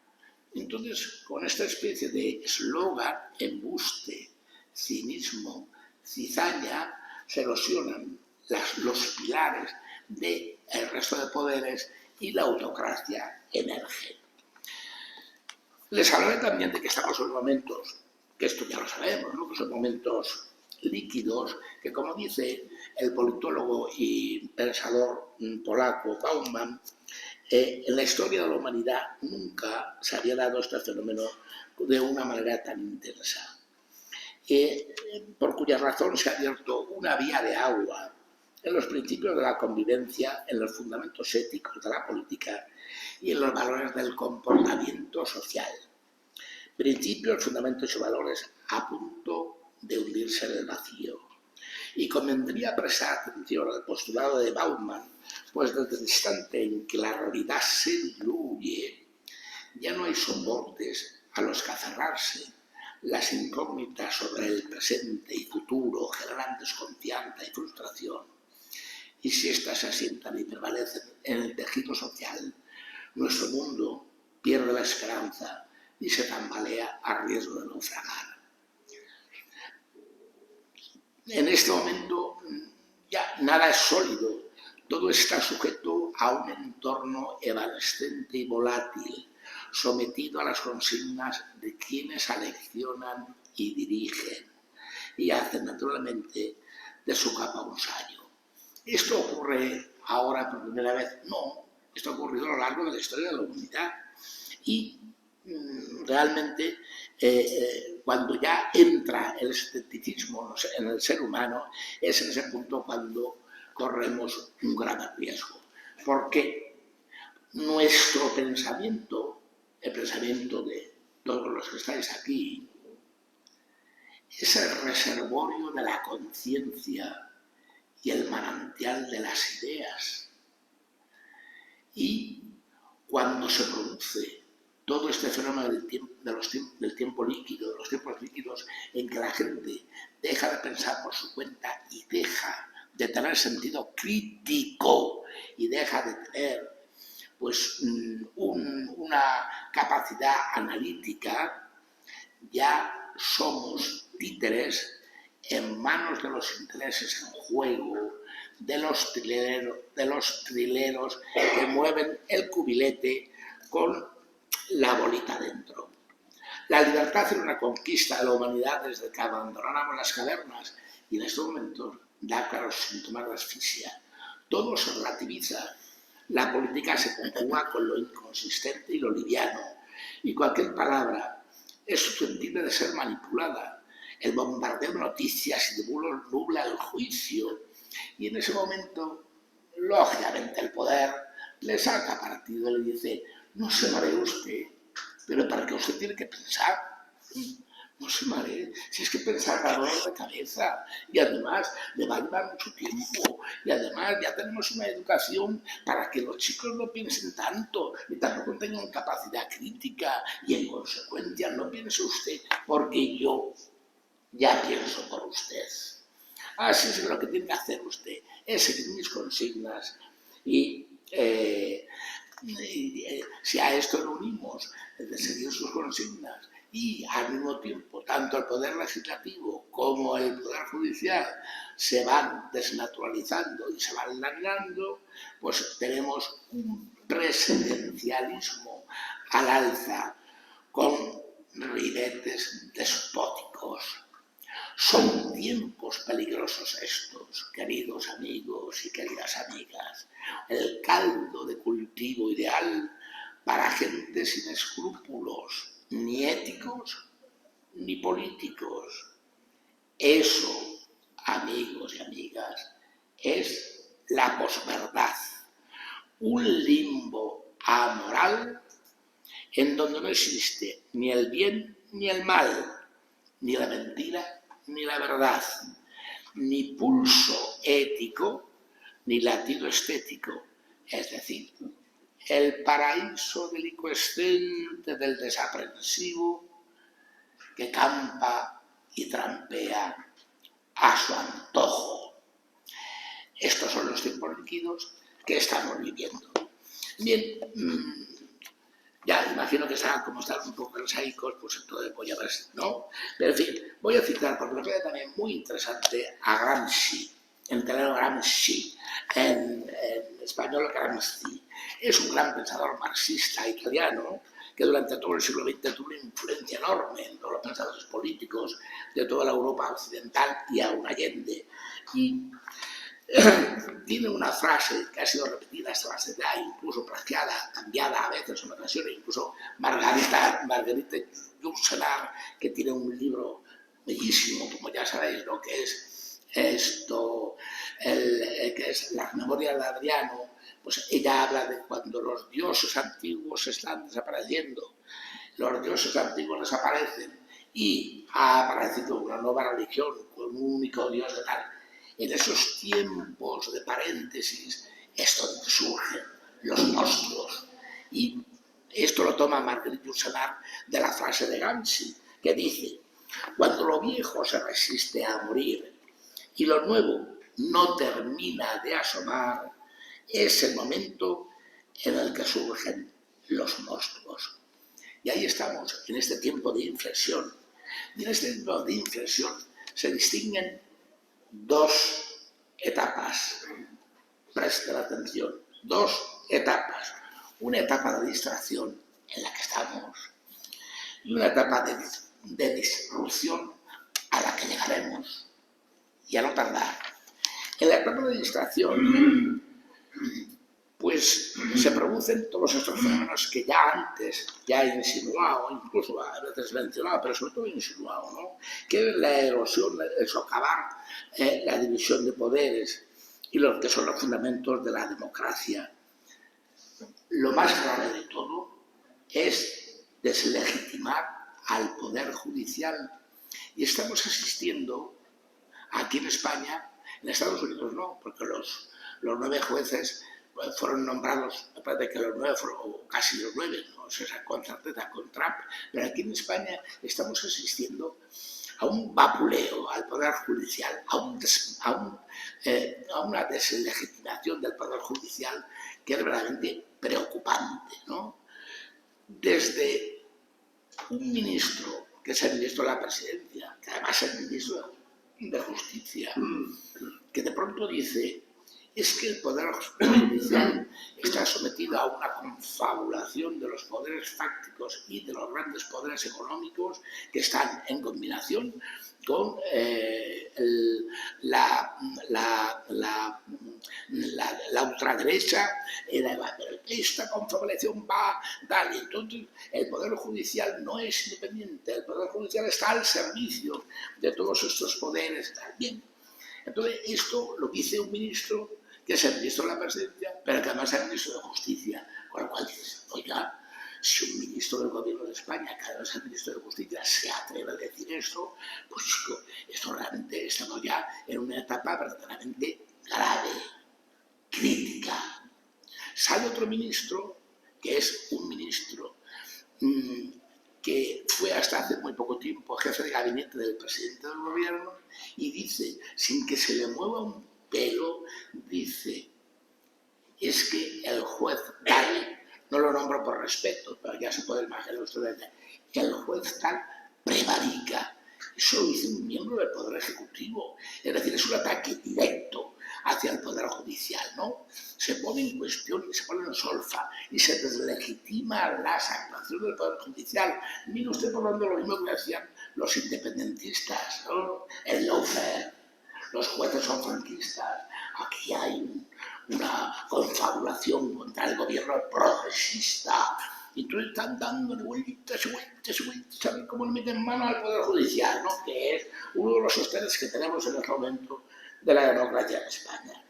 Entonces, con esta especie de eslogan, embuste, cinismo, cizaña, se erosionan los pilares del resto de poderes y la autocracia emerge. Les hablaré también de que estamos en momentos, que esto ya lo sabemos, ¿no? Que son momentos líquidos, que como dice el politólogo y pensador polaco Bauman, en la historia de la humanidad nunca se había dado este fenómeno de una manera tan intensa, por cuya razón se ha abierto una vía de agua en los principios de la convivencia, en los fundamentos éticos de la política y en los valores del comportamiento social. Principios, fundamentos y valores a punto de hundirse en el vacío. Y convendría prestar atención al postulado de Bauman, pues desde el instante en que la realidad se diluye, ya no hay soportes a los que aferrarse. Las incógnitas sobre el presente y futuro generan desconfianza y frustración. Y si éstas se asientan y permanecen en el tejido social, nuestro mundo pierde la esperanza y se tambalea a riesgo de naufragar. En este momento ya nada es sólido, todo está sujeto a un entorno evanescente y volátil, sometido a las consignas de quienes aleccionan y dirigen, y hacen naturalmente de su capa un sayo. ¿Esto ocurre ahora por primera vez? No, esto ha ocurrido a lo largo de la historia de la humanidad. Y realmente cuando ya entra el escepticismo en el ser humano, es en ese punto cuando corremos un grave riesgo. Porque nuestro pensamiento, el pensamiento de todos los que estáis aquí, es el reservorio de la conciencia y el manantial de las ideas. Y cuando se produce todo este fenómeno del tiempo líquido, de los tiempos líquidos, en que la gente deja de pensar por su cuenta y deja de tener sentido crítico y deja de tener pues una capacidad analítica, ya somos títeres en manos de los intereses en juego, de los trileros que mueven el cubilete con la bolita dentro. La libertad era una conquista de la humanidad desde que abandonáramos las cavernas y en estos momentos da claros síntomas de asfixia. Todo se relativiza. La política se conjuga con lo inconsistente y lo liviano. y cualquier palabra es susceptible de ser manipulada. El bombardeo de noticias y de bulos nubla el juicio y en ese momento, lógicamente, el poder le saca partido y le dice: no se maree usted, pero para que usted tiene que pensar. No se maree, si es que pensar da dolor de cabeza y además le va a llevar mucho tiempo y además ya tenemos una educación para que los chicos no piensen tanto y tampoco tengan capacidad crítica y en consecuencia no piense usted porque yo ya pienso por usted. Así es lo que tiene que hacer usted, es seguir mis consignas y si a esto lo unimos, de seguir sus consignas y al mismo tiempo tanto el poder legislativo como el poder judicial se van desnaturalizando y se van laminando, pues tenemos un presidencialismo al alza con ribetes despóticos. Son tiempos peligrosos estos, queridos amigos y queridas amigas. El caldo de cultivo ideal para gente sin escrúpulos, ni éticos ni políticos. Eso, amigos y amigas, es la posverdad. Un limbo amoral en donde no existe ni el bien ni el mal, ni la mentira ni la verdad, ni pulso ético, ni latido estético, es decir, el paraíso delicuescente del desaprensivo que campa y trampea a su antojo. Estos son los tiempos líquidos que estamos viviendo. Bien, ya imagino que están como están un poco cansaicos, pues entonces voy a ver si no. Pero en fin, voy a citar, porque me parece también muy interesante, a Gramsci, en italiano Gramsci, en español Gramsci. Es un gran pensador marxista italiano que durante todo el siglo XX tuvo una influencia enorme en todos los pensadores políticos de toda la Europa occidental y aún Allende. Y tiene una frase que ha sido repetida esta base ya, incluso plagiada, cambiada a veces en ocasiones, incluso Margarita Yourcenar, que tiene un libro bellísimo, como ya sabéis, ¿no? Que es esto, que es Las Memorias de Adriano. Pues ella habla de cuando los dioses antiguos están desapareciendo, los dioses antiguos desaparecen y ha aparecido una nueva religión con un único dios de tal. En esos tiempos de paréntesis es donde surgen los monstruos. Y esto lo toma Marguerite Yourcenar de la frase de Gramsci, que dice: cuando lo viejo se resiste a morir y lo nuevo no termina de asomar, es el momento en el que surgen los monstruos. Y ahí estamos, en este tiempo de inflexión. Y en este tiempo de inflexión se distinguen dos etapas. Presten atención, dos etapas. Una etapa de distracción en la que estamos y una etapa de disrupción a la que llegaremos y a no tardar. En la etapa de distracción, pues se producen todos estos fenómenos que ya antes ya he insinuado, incluso a veces mencionado, pero sobre todo insinuado, ¿no? Que es la erosión, el socavar, la división de poderes y los que son los fundamentos de la democracia. Lo más grave de todo es deslegitimar al poder judicial y estamos asistiendo aquí en España, en Estados Unidos no, porque los 9 jueces fueron nombrados, me parece que los 9 fueron, o casi los 9, no sé con certeza, con Trump, pero aquí en España estamos asistiendo a un vapuleo al Poder Judicial, a una deslegitimación del Poder Judicial que es verdaderamente preocupante, ¿no? Desde un ministro, que es el ministro de la Presidencia, que además es el ministro de Justicia, que de pronto dice: es que el Poder Judicial está sometido a una confabulación de los poderes fácticos y de los grandes poderes económicos que están en combinación con la ultraderecha, pero esta confabulación va, tal, y entonces el Poder Judicial no es independiente, el Poder Judicial está al servicio de todos estos poderes, tal. Bien, entonces esto lo dice un ministro que es el ministro de la Presidencia, pero que además es el ministro de Justicia, con lo cual dices, oiga, si un ministro del gobierno de España, que además es el ministro de Justicia, se atreve a decir esto, pues esto realmente estamos ya en una etapa verdaderamente grave, crítica. Sale otro ministro, que es un ministro que fue hasta hace muy poco tiempo jefe de gabinete del presidente del gobierno, y dice, sin que se le mueva un pelo, dice, es que el juez tal, no lo nombro por respeto, pero ya se puede imaginar ustedes, que el juez tal prevarica. Eso lo dice un miembro del Poder Ejecutivo. Es decir, es un ataque directo hacia el Poder Judicial, ¿no? Se pone en cuestión y se pone en solfa y se deslegitima las actuaciones del Poder Judicial. Mire usted por donde lo mismo que decían los independentistas, ¿no? El lawfare, los jueces son franquistas. Aquí hay una confabulación contra el gobierno progresista. Y entonces están dándole vueltas y vueltas y vueltas a ver cómo le meten mano al Poder Judicial, ¿no? Que es uno de los sostenes que tenemos en este momento de la democracia en España.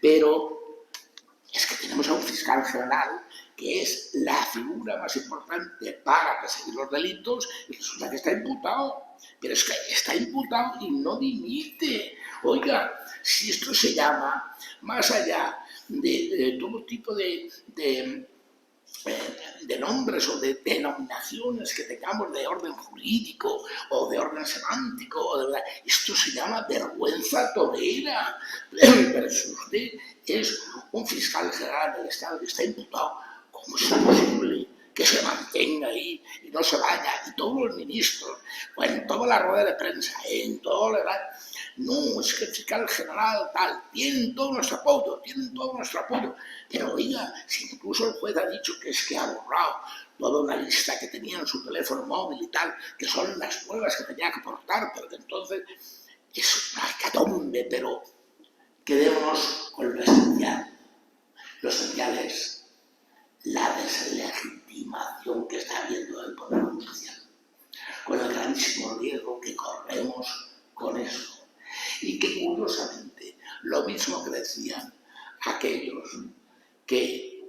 Pero es que tenemos a un fiscal general que es la figura más importante para perseguir los delitos y resulta que está imputado. Pero es que está imputado y no dimite. Oiga, si esto se llama, más allá de todo tipo de nombres o de denominaciones que tengamos de orden jurídico o de orden semántico, esto se llama vergüenza torera. Pero si usted es un fiscal general del Estado que está imputado, ¿cómo es posible que se mantenga ahí y no se vaya? Y todos los ministros, en toda la rueda de prensa, en todo lo no, es que el fiscal general tal, tienen todo nuestro apoyo, pero oiga, si incluso el juez ha dicho que es que ha borrado toda una lista que tenía en su teléfono móvil y tal, que son las pruebas que tenía que aportar, pero que entonces es una hecatombe, pero quedémonos con lo esencial. Lo esencial es la deslegitimación que está habiendo del Poder Judicial, con el grandísimo riesgo que corremos con eso. Y que curiosamente, lo mismo que decían aquellos que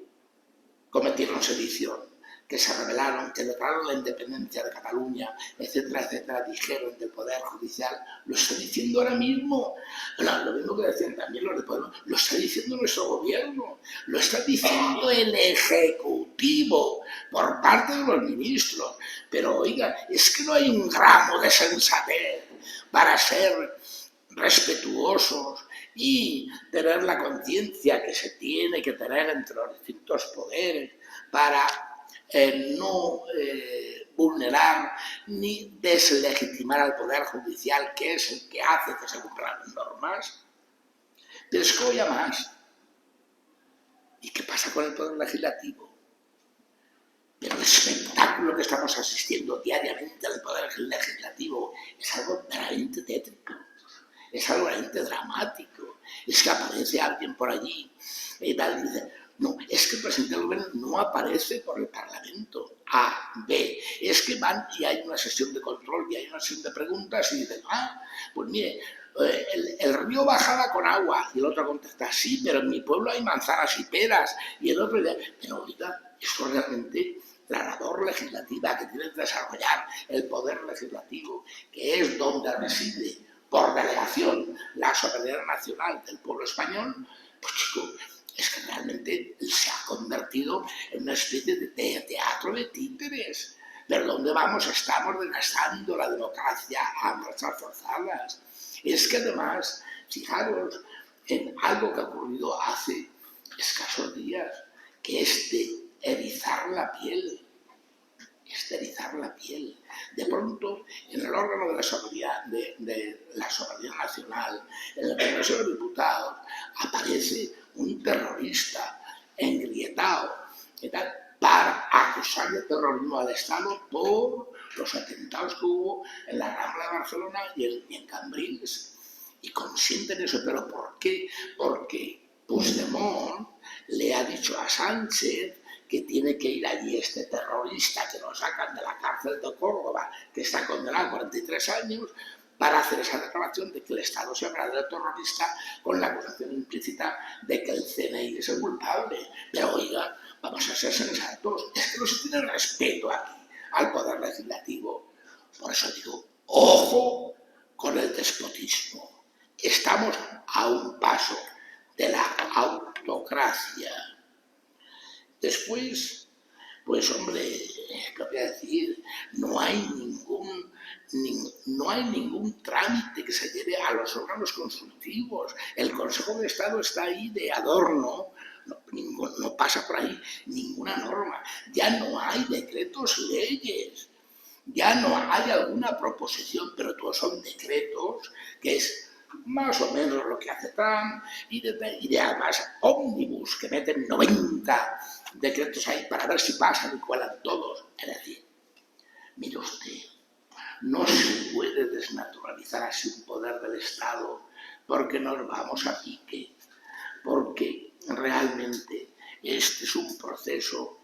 cometieron sedición, que se rebelaron, que declararon la independencia de Cataluña, etcétera, etcétera, dijeron del Poder Judicial, lo está diciendo ahora mismo. Lo mismo que decían también los de Podemos, lo está diciendo nuestro gobierno, lo está diciendo el Ejecutivo por parte de los ministros. Pero oiga, es que no hay un gramo de sensatez para ser respetuosos y tener la conciencia que se tiene que tener entre los distintos poderes para no vulnerar ni deslegitimar al Poder Judicial, que es el que hace que se cumplan las normas. Pero es que voy a más. ¿Y qué pasa con el Poder Legislativo? Pero el espectáculo que estamos asistiendo diariamente al Poder Legislativo es algo verdaderamente tétrico. Es algo realmente dramático. Es que aparece alguien por allí y tal, y dice, no, es que el presidente del gobierno no aparece por el Parlamento. A, B. Es que van y hay una sesión de control y hay una sesión de preguntas y dicen, pues mire, el río bajaba con agua. Y el otro contesta, sí, pero en mi pueblo hay manzanas y peras. Y el otro dice, pero oiga, esto realmente la labor legislativa que tiene que desarrollar el Poder Legislativo, que es donde reside por delegación la soberanía nacional del pueblo español, pues chico, es que realmente se ha convertido en una especie de teatro de títeres. ¿Pero dónde vamos? Estamos desgastando la democracia a marchas forzadas. Es que además, fijaros en algo que ha ocurrido hace escasos días, que es de erizar la piel. Esterizar la piel. De pronto, en el órgano de la soberanía nacional, en el Congreso de los Diputados, aparece un terrorista engrietado para acusar de terrorismo al Estado por los atentados que hubo en la Rambla de Barcelona y en Cambrils. Y consienten eso. ¿Pero por qué? Porque Puigdemont le ha dicho a Sánchez que tiene que ir allí este terrorista que lo sacan de la cárcel de Córdoba, que está condenado a 43 años, para hacer esa declaración de que el Estado se verdadero terrorista con la acusación implícita de que el CNI es el culpable. Pero oiga, vamos a ser sensatos, es que no se tiene respeto aquí al poder legislativo. Por eso digo, ojo con el despotismo. Estamos a un paso de la autocracia. Después, pues hombre, ¿qué voy a decir? No hay ningún trámite que se lleve a los órganos consultivos. El Consejo de Estado está ahí de adorno, no pasa por ahí ninguna norma. Ya no hay decretos leyes, ya no hay alguna proposición, pero todos son decretos, que es más o menos lo que hace Trump, y además ómnibus, que meten 90 decretos ahí para ver si pasan y cuelan todos. Es decir, mire usted, no se puede desnaturalizar así un poder del Estado porque nos vamos a pique, porque realmente este es un proceso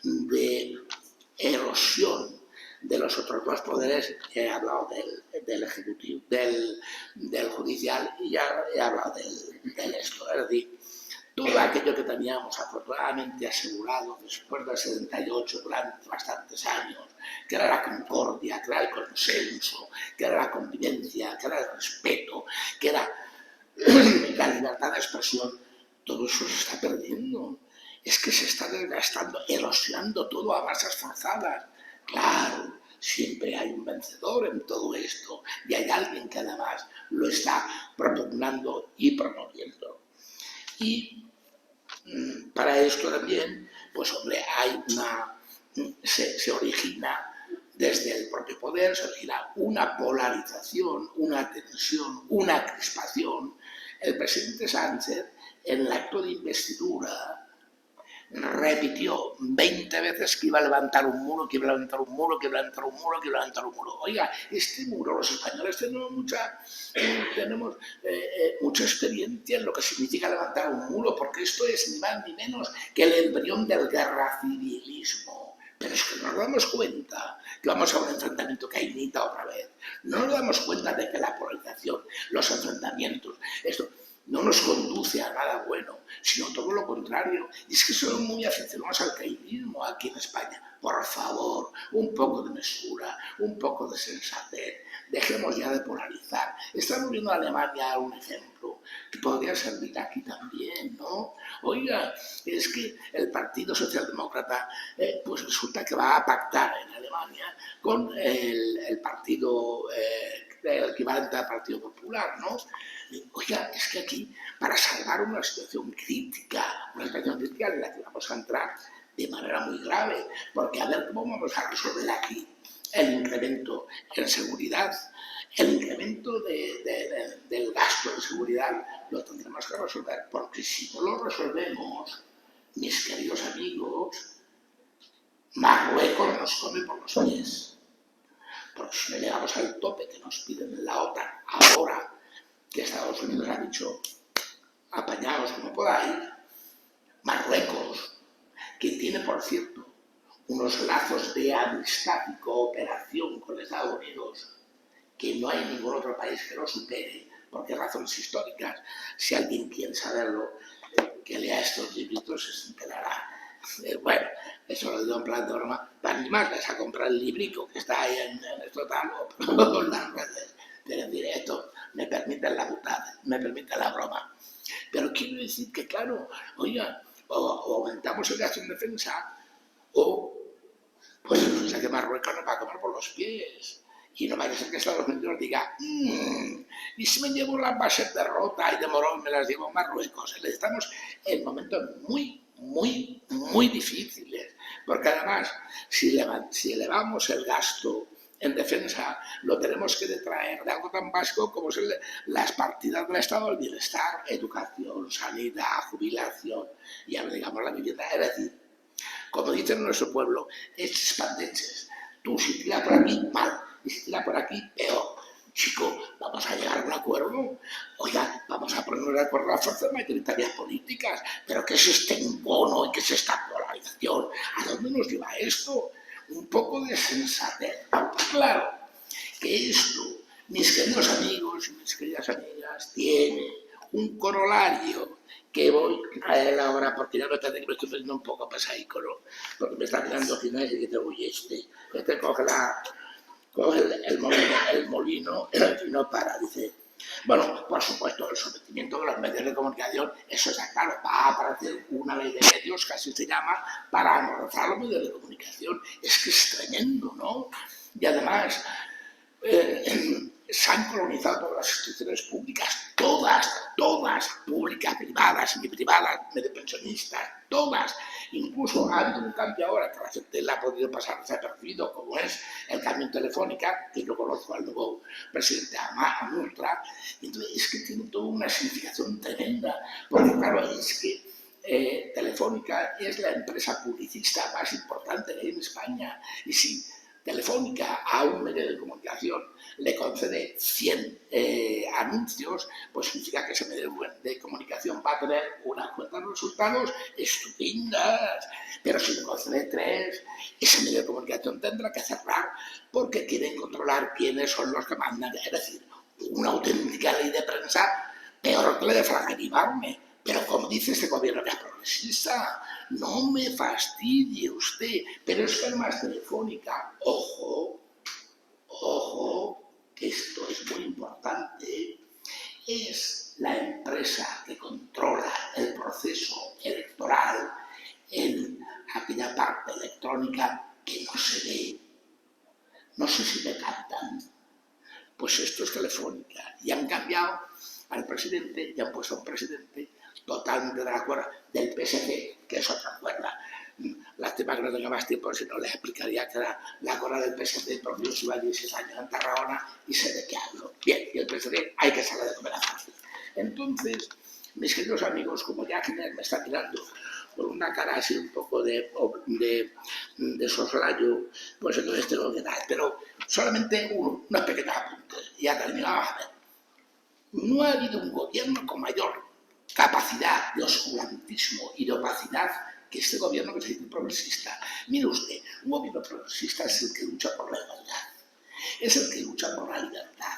de erosión de los otros dos poderes. He hablado del ejecutivo, del judicial, y ya he hablado del esto. Es decir, todo aquello que teníamos afortunadamente asegurado después del 78 durante bastantes años, que era la concordia, que era el consenso, que era la convivencia, que era el respeto, que era la libertad de expresión, todo eso se está perdiendo. Es que se está desgastando, erosionando todo a marchas forzadas. Claro, siempre hay un vencedor en todo esto y hay alguien que además lo está propugnando y promoviendo. Y para esto también, pues hombre, se origina desde el propio poder, se origina una polarización, una tensión, una crispación. El presidente Sánchez, en el acto de investidura, repitió 20 veces que iba a levantar un muro, que iba a levantar un muro, que iba a levantar un muro, que iba a levantar un muro. Oiga, este muro, los españoles tenemos mucha experiencia en lo que significa levantar un muro, porque esto es ni más ni menos que el embrión del guerra-civilismo. Pero es que no nos damos cuenta que vamos a un enfrentamiento cainita otra vez. No nos damos cuenta de que la polarización, los enfrentamientos, esto no nos conduce a nada bueno, sino todo lo contrario. Y es que son muy aficionados al cainismo aquí en España. Por favor, un poco de mesura, un poco de sensatez. Dejemos ya de polarizar. Estamos viendo a Alemania un ejemplo que podría servir aquí también, ¿no? Oiga, es que el Partido Socialdemócrata pues resulta que va a pactar en Alemania con el partido, el equivalente al Partido Popular, ¿no? Oiga, es que aquí, para salvar una situación crítica en la que vamos a entrar de manera muy grave, porque a ver cómo vamos a resolver aquí el incremento en seguridad, el incremento del gasto en seguridad, lo tendremos que resolver, porque si no lo resolvemos, mis queridos amigos, Marruecos nos come por los pies. Porque si no llegamos al tope que nos piden en la OTAN ahora, que Estados Unidos ha dicho, apañaos como podáis, Marruecos, que tiene, por cierto, unos lazos de amistad y cooperación con Estados Unidos, que no hay ningún otro país que lo supere, porque razones históricas, si alguien quiere saberlo, que lea estos libritos se enterará. Bueno, eso lo digo en plan de broma, para animarles a comprar el librico que está ahí en esto tal, o en las redes. Pero en directo me permiten la butada, me permiten la broma. Pero quiero decir que, claro, oiga, o aumentamos el gasto en defensa, o pues resulta que Marruecos nos va a tomar por los pies. Y no vaya a ser que Estados Unidos diga, y si me llevo las bases de Rota y de Morón, me las llevo a Marruecos. Estamos en momentos muy difíciles. Porque además, si elevamos el gasto en defensa, lo tenemos que detraer de algo tan básico como son las partidas del Estado del Bienestar, educación, sanidad, jubilación, y ahora digamos la vivienda. Es decir, como dicen en nuestro pueblo, eches pandeches. Tú si tiras por aquí, mal. Y si tiras por aquí, peor. Chico, vamos a llegar a un acuerdo. Oiga, vamos a ponernos de acuerdo a las fuerzas mayoritarias políticas. Pero ¿qué es este encono y qué es esta polarización? ¿A dónde nos lleva esto? Un poco de sensatez. Claro que esto, mis queridos amigos y mis queridas amigas, tiene un corolario que voy a él ahora, porque ya me parece que me estoy poniendo un poco pesaico, ¿no? Porque me está mirando final y que te oye este coge el molino y no para, dice. Bueno, por supuesto, el sometimiento de los medios de comunicación, eso está claro, va a aparecer una ley de medios, que así se llama, para amortizar los medios de comunicación. Es que es tremendo, ¿no? Y además, se han colonizado todas las instituciones públicas, todas, públicas, privadas, medio pensionistas, todas. Incluso ha habido un cambio ahora que la gente la ha podido pasar desapercibido, como es el cambio en Telefónica, que yo conozco al nuevo presidente Amurtra. Entonces es que tiene toda una significación tremenda, porque claro, es que Telefónica es la empresa publicista más importante que hay en España, y si Telefónica a un medio de comunicación le concede 100 anuncios, pues significa que ese medio de comunicación va a tener unas cuantas resultados estupendas. Pero si le concede 3, ese medio de comunicación tendrá que cerrar porque quieren controlar quiénes son los que mandan. Es decir, una auténtica ley de prensa peor que la de Frank Ibarne. Pero como dice este gobierno que es progresista, no me fastidie usted. Pero es que además Telefónica, ojo, que esto es muy importante, es la empresa que controla el proceso electoral en aquella parte electrónica que no se ve. No sé si me captan. Pues esto es Telefónica. Y han cambiado al presidente y han puesto a un presidente totalmente de la cuerda del PSG, que es otra cuerda. Lástima que no tenga más tiempo, si no les explicaría que era la cuerda del PSG, porque yo estuve 16 años en Tarragona y sé de qué hablo. Bien, y el PSG hay que saber de comer a fácil. Entonces, mis queridos amigos, como ya Ginés me está mirando con una cara así un poco de soslayo, pues entonces tengo que dar. Pero solamente unos pequeños apuntes. Ya terminamos a ver. No ha habido un gobierno con mayor capacidad de oscurantismo y de opacidad que este gobierno que se dice progresista. Mire usted, un gobierno progresista es el que lucha por la igualdad, es el que lucha por la libertad,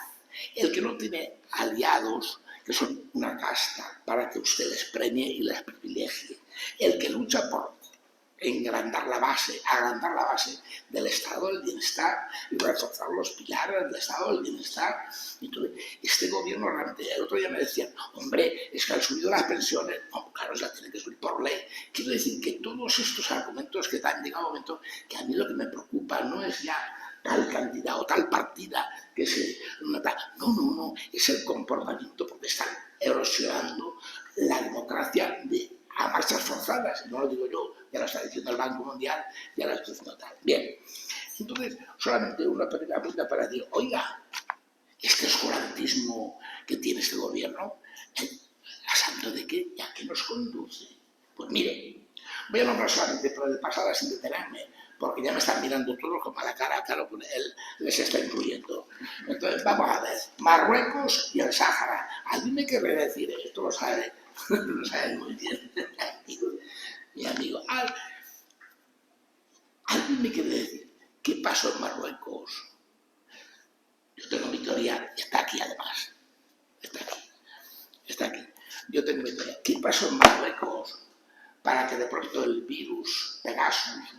el que no tiene aliados que son una casta para que usted les premie y les privilegie, el que lucha por agrandar la base del estado del bienestar y reforzar los pilares del estado del bienestar. Entonces, este gobierno realmente, el otro día me decían, hombre, es que han subido las pensiones. No, claro, las tienen que subir por ley. Quiero decir que todos estos argumentos que han llegado a un momento que a mí lo que me preocupa no es ya tal cantidad o tal partida que se nota. No, es el comportamiento, porque están erosionando la democracia a marchas forzadas. No lo digo yo, ya lo está diciendo el Banco Mundial, ya lo está diciendo tal. Bien, entonces solamente una pequeña pregunta para decir, oiga, este oscurantismo que tiene este gobierno, ¿a santo de qué? ¿Y a qué nos conduce? Pues mire, voy a nombrar solamente, pero de pasada sin detenerme, porque ya me están mirando todos con mala cara, claro, él les está incluyendo. Entonces, vamos a ver, Marruecos y el Sáhara. ¿Alguien me quiere decir esto? Lo sabe muy bien, mi amigo. ¿Alguien me quiere decir qué pasó en Marruecos? Yo tengo mi teoría, está aquí además. Está aquí. Yo tengo mi teoría. ¿Qué pasó en Marruecos para que de pronto el virus Pegasus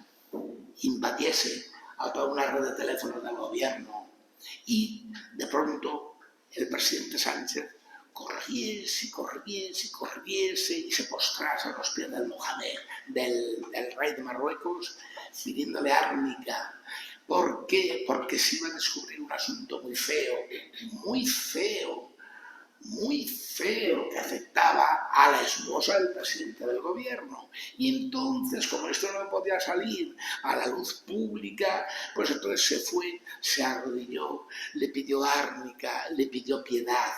invadiese a toda una red de teléfonos del gobierno y de pronto el presidente Sánchez corriese y se postrase a los pies del Mohamed, del rey de Marruecos, pidiéndole árnica? ¿Por qué? Porque se iba a descubrir un asunto muy feo, que afectaba a la esposa del presidente del gobierno. Y entonces, como esto no podía salir a la luz pública, pues entonces se fue, se arrodilló, le pidió árnica, le pidió piedad,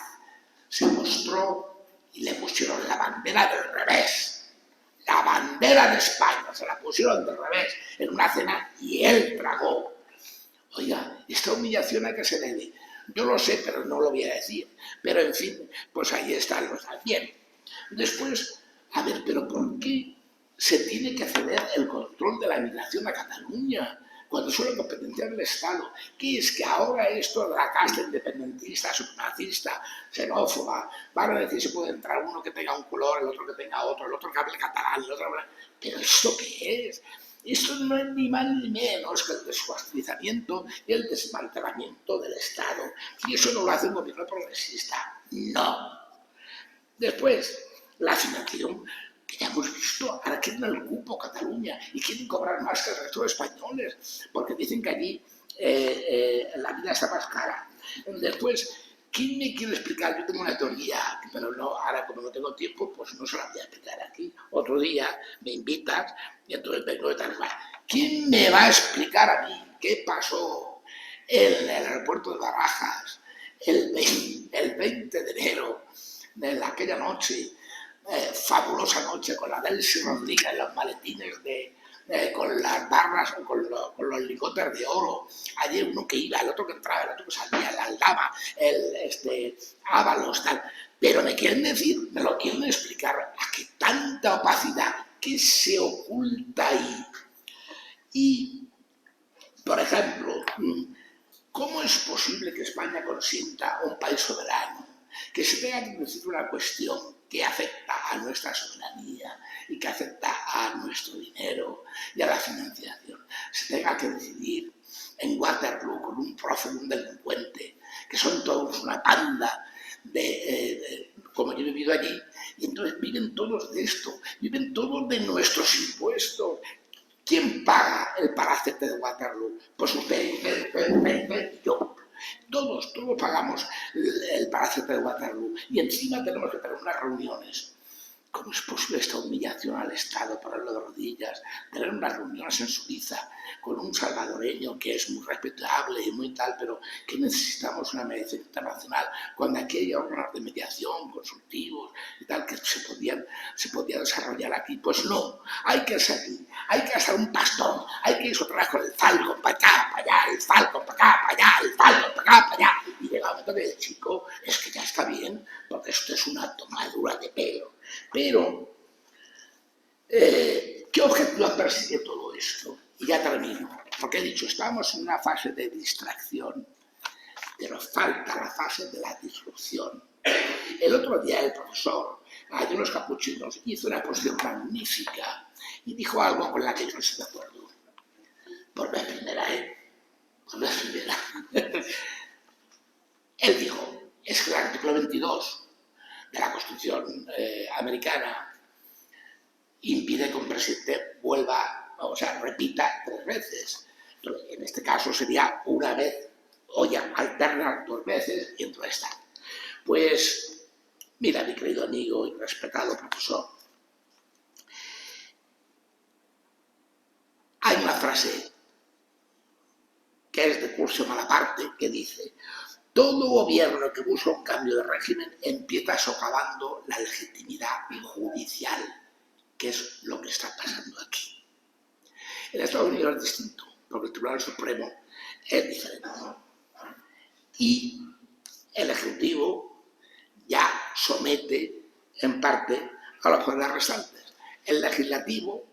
se mostró y le pusieron la bandera del revés. La bandera de España se la pusieron del revés en una cena y él tragó. Oiga, esta humillación a qué se debe. Yo lo sé, pero no lo voy a decir. Pero en fin, pues ahí están los también. Después, a ver, pero ¿por qué se tiene que ceder el control de la migración a Cataluña cuando es una competencia del Estado? ¿Qué es que ahora esto de la casta independentista, supremacista, xenófoba, van a decir si puede entrar uno que tenga un color, el otro que tenga otro, el otro que hable catalán, el otro que hable... ¿Pero esto qué es? Esto no es ni más ni menos que el descuartizamiento y el desmantelamiento del Estado. Y eso no lo hace un gobierno progresista. No. Después, la financiación, que ya hemos visto, ahora quieren el cupo Cataluña y quieren cobrar más que el resto de españoles, porque dicen que allí la vida está más cara. Después, ¿quién me quiere explicar? Yo tengo una teoría, pero no, ahora como no tengo tiempo, pues no se la voy a explicar aquí. Otro día me invitas y entonces vengo de tal cual. ¿Quién me va a explicar a mí qué pasó en el aeropuerto de Barajas el 20 de enero, de aquella noche, fabulosa noche, con la Delcy Rodríguez, los maletines con las barras, con los lingotes de oro, allí uno que iba, el otro que entraba, el otro que salía, el Aldama, Ábalos, tal. Pero me quieren decir, me lo quieren explicar, a qué tanta opacidad, qué se oculta ahí. Y, por ejemplo, ¿cómo es posible que España consienta un país soberano? Que se tenga que decir una cuestión que afecta a nuestra soberanía y que afecta a nuestro dinero y a la financiación. Se tenga que decidir en Waterloo con un prófugo, un delincuente, que son todos una panda como yo he vivido allí, y entonces viven todos de esto, viven todos de nuestros impuestos. ¿Quién paga el palacete de Waterloo? Pues usted, yo. Todos pagamos el palacete de Waterloo y encima tenemos que tener unas reuniones. ¿Cómo es posible esta humillación al Estado, ponerlo de rodillas, tener unas reuniones en Suiza con un salvadoreño que es muy respetable y muy tal, pero que necesitamos una mediación internacional, cuando aquí hay órganos de mediación, consultivos y tal, que se podía desarrollar aquí? Pues no, hay que irse aquí, hay que hacer un pastón, hay que irse otra vez con el Falcon para acá, para allá, el Falcon para acá, para allá, el Falcon para acá, para allá. Y llega un momento que el chico, es que ya está bien, porque esto es una tomadura de pelo. Pero, ¿qué objetivo persigue todo esto? Y ya termino, porque he dicho, estamos en una fase de distracción, pero falta la fase de la disrupción. El otro día el profesor de los capuchinos hizo una posición magnífica y dijo algo con la que yo no estoy de acuerdo. Por vez primera, por vez primera. Él dijo, es que el artículo 22 de la Constitución americana impide que un presidente vuelva, o sea, repita 3 veces. En este caso sería una vez, o ya alternar 2 veces y entonces está. Pues, mira, mi querido amigo y respetado profesor, hay una frase que es de Curcio Malaparte que dice: todo gobierno que busca un cambio de régimen empieza socavando la legitimidad judicial, que es lo que está pasando aquí. En Estados Unidos es distinto, porque el Tribunal Supremo es diferente. Y el Ejecutivo ya somete, en parte, a los poderes restantes. El Legislativo,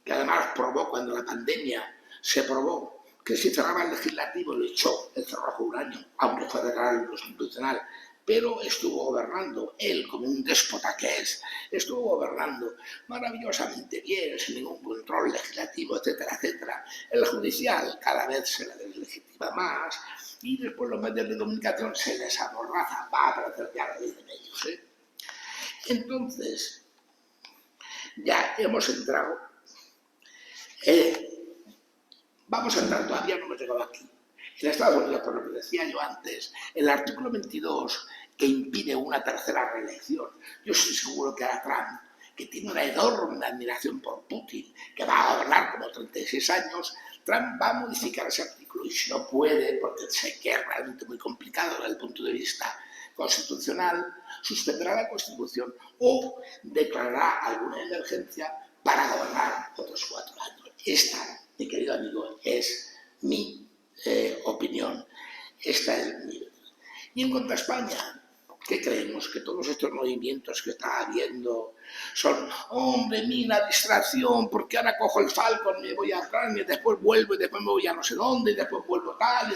que además probó cuando la pandemia se probó que si cerraba el Legislativo lo echó el cerrojo un año, aunque fue declarado inconstitucional, pero estuvo gobernando, él como un déspota que es, estuvo gobernando maravillosamente bien, sin ningún control legislativo, etcétera, etcétera. El judicial cada vez se le deslegitima más y después los medios de comunicación se les amorraza, va a aparecer ya la ley de medios. Entonces, ya hemos entrado, vamos a entrar, todavía no hemos llegado aquí. En Estados Unidos, por lo que decía yo antes, el artículo 22 que impide una tercera reelección, yo estoy seguro que hará Trump, que tiene una enorme admiración por Putin, que va a gobernar como 36 años, Trump va a modificar ese artículo y si no puede, porque sé que es realmente muy complicado desde el punto de vista constitucional, suspenderá la Constitución o declarará alguna emergencia para gobernar otros 4 años. Esta, mi querido amigo, es mi opinión. Esta es mi... Y en cuanto a España, ¿qué creemos? Que todos estos movimientos que está habiendo son, hombre, mira, distracción, porque ahora cojo el Falcon, me voy a Ucrania, después vuelvo y después me voy a no sé dónde, y después vuelvo tal.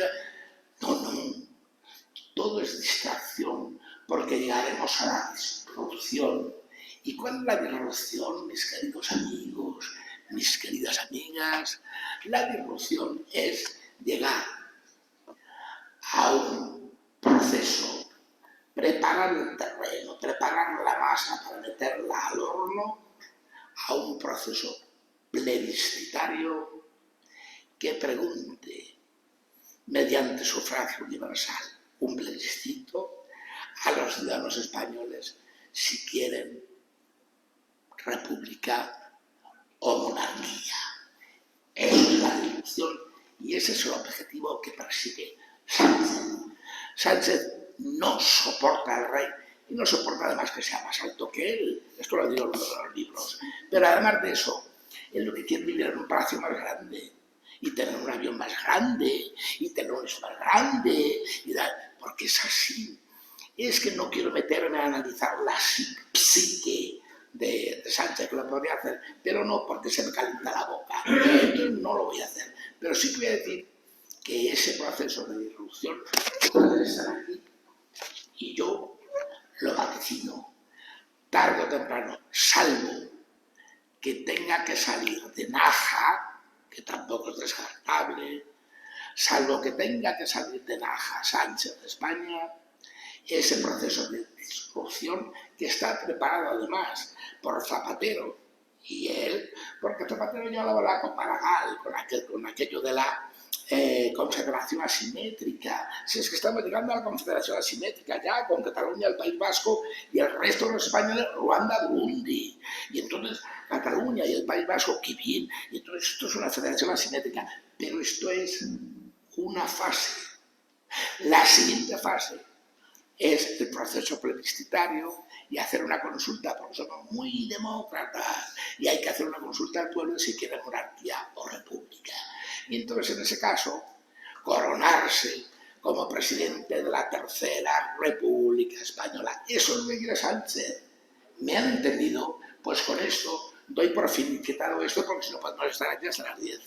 No, no, todo es distracción, porque llegaremos a la disrupción. ¿Y cuál es la disrupción, mis queridos amigos, mis queridas amigas? La disrupción es llegar a un proceso, preparar el terreno, preparar la masa para meterla al horno, a un proceso plebiscitario que pregunte, mediante sufragio universal, un plebiscito, a los ciudadanos españoles si quieren república o monarquía. Esa es la discusión y ese es el objetivo que persigue Sánchez. Sánchez no soporta al rey y no soporta además que sea más alto que él. Esto lo digo en los libros. Pero además de eso, él lo que quiere vivir en un palacio más grande y tener un avión más grande y tener un más grande y tal, porque es así. Es que no quiero meterme a analizar la psique de Sánchez, que lo podría hacer, pero no porque se me calienta la boca. Entonces no lo voy a hacer. Pero sí que voy a decir que ese proceso de disrupción puede estar aquí. Y yo lo vaticino, tarde o temprano, salvo que tenga que salir de Naja, que tampoco es descartable, salvo que tenga que salir de Naja Sánchez de España, ese proceso de disrupción que está preparado además por Zapatero y él, porque Zapatero ya lo hablaba con Maragall, con aquello de la confederación asimétrica. Si es que estamos llegando a la confederación asimétrica ya con Cataluña, el País Vasco y el resto de los españoles, Ruanda, Burundi. Y entonces Cataluña y el País Vasco, qué bien. Y entonces esto es una federación asimétrica, pero esto es una fase. La siguiente fase es el proceso plebiscitario y hacer una consulta, porque somos muy demócratas y hay que hacer una consulta al pueblo si quiere monarquía o república. Y entonces, en ese caso, coronarse como presidente de la Tercera República Española. Eso es lo que quiere Sánchez. ¿Me han entendido? Pues con esto doy por finiquitado esto, porque si no podemos estar aquí hasta las 10.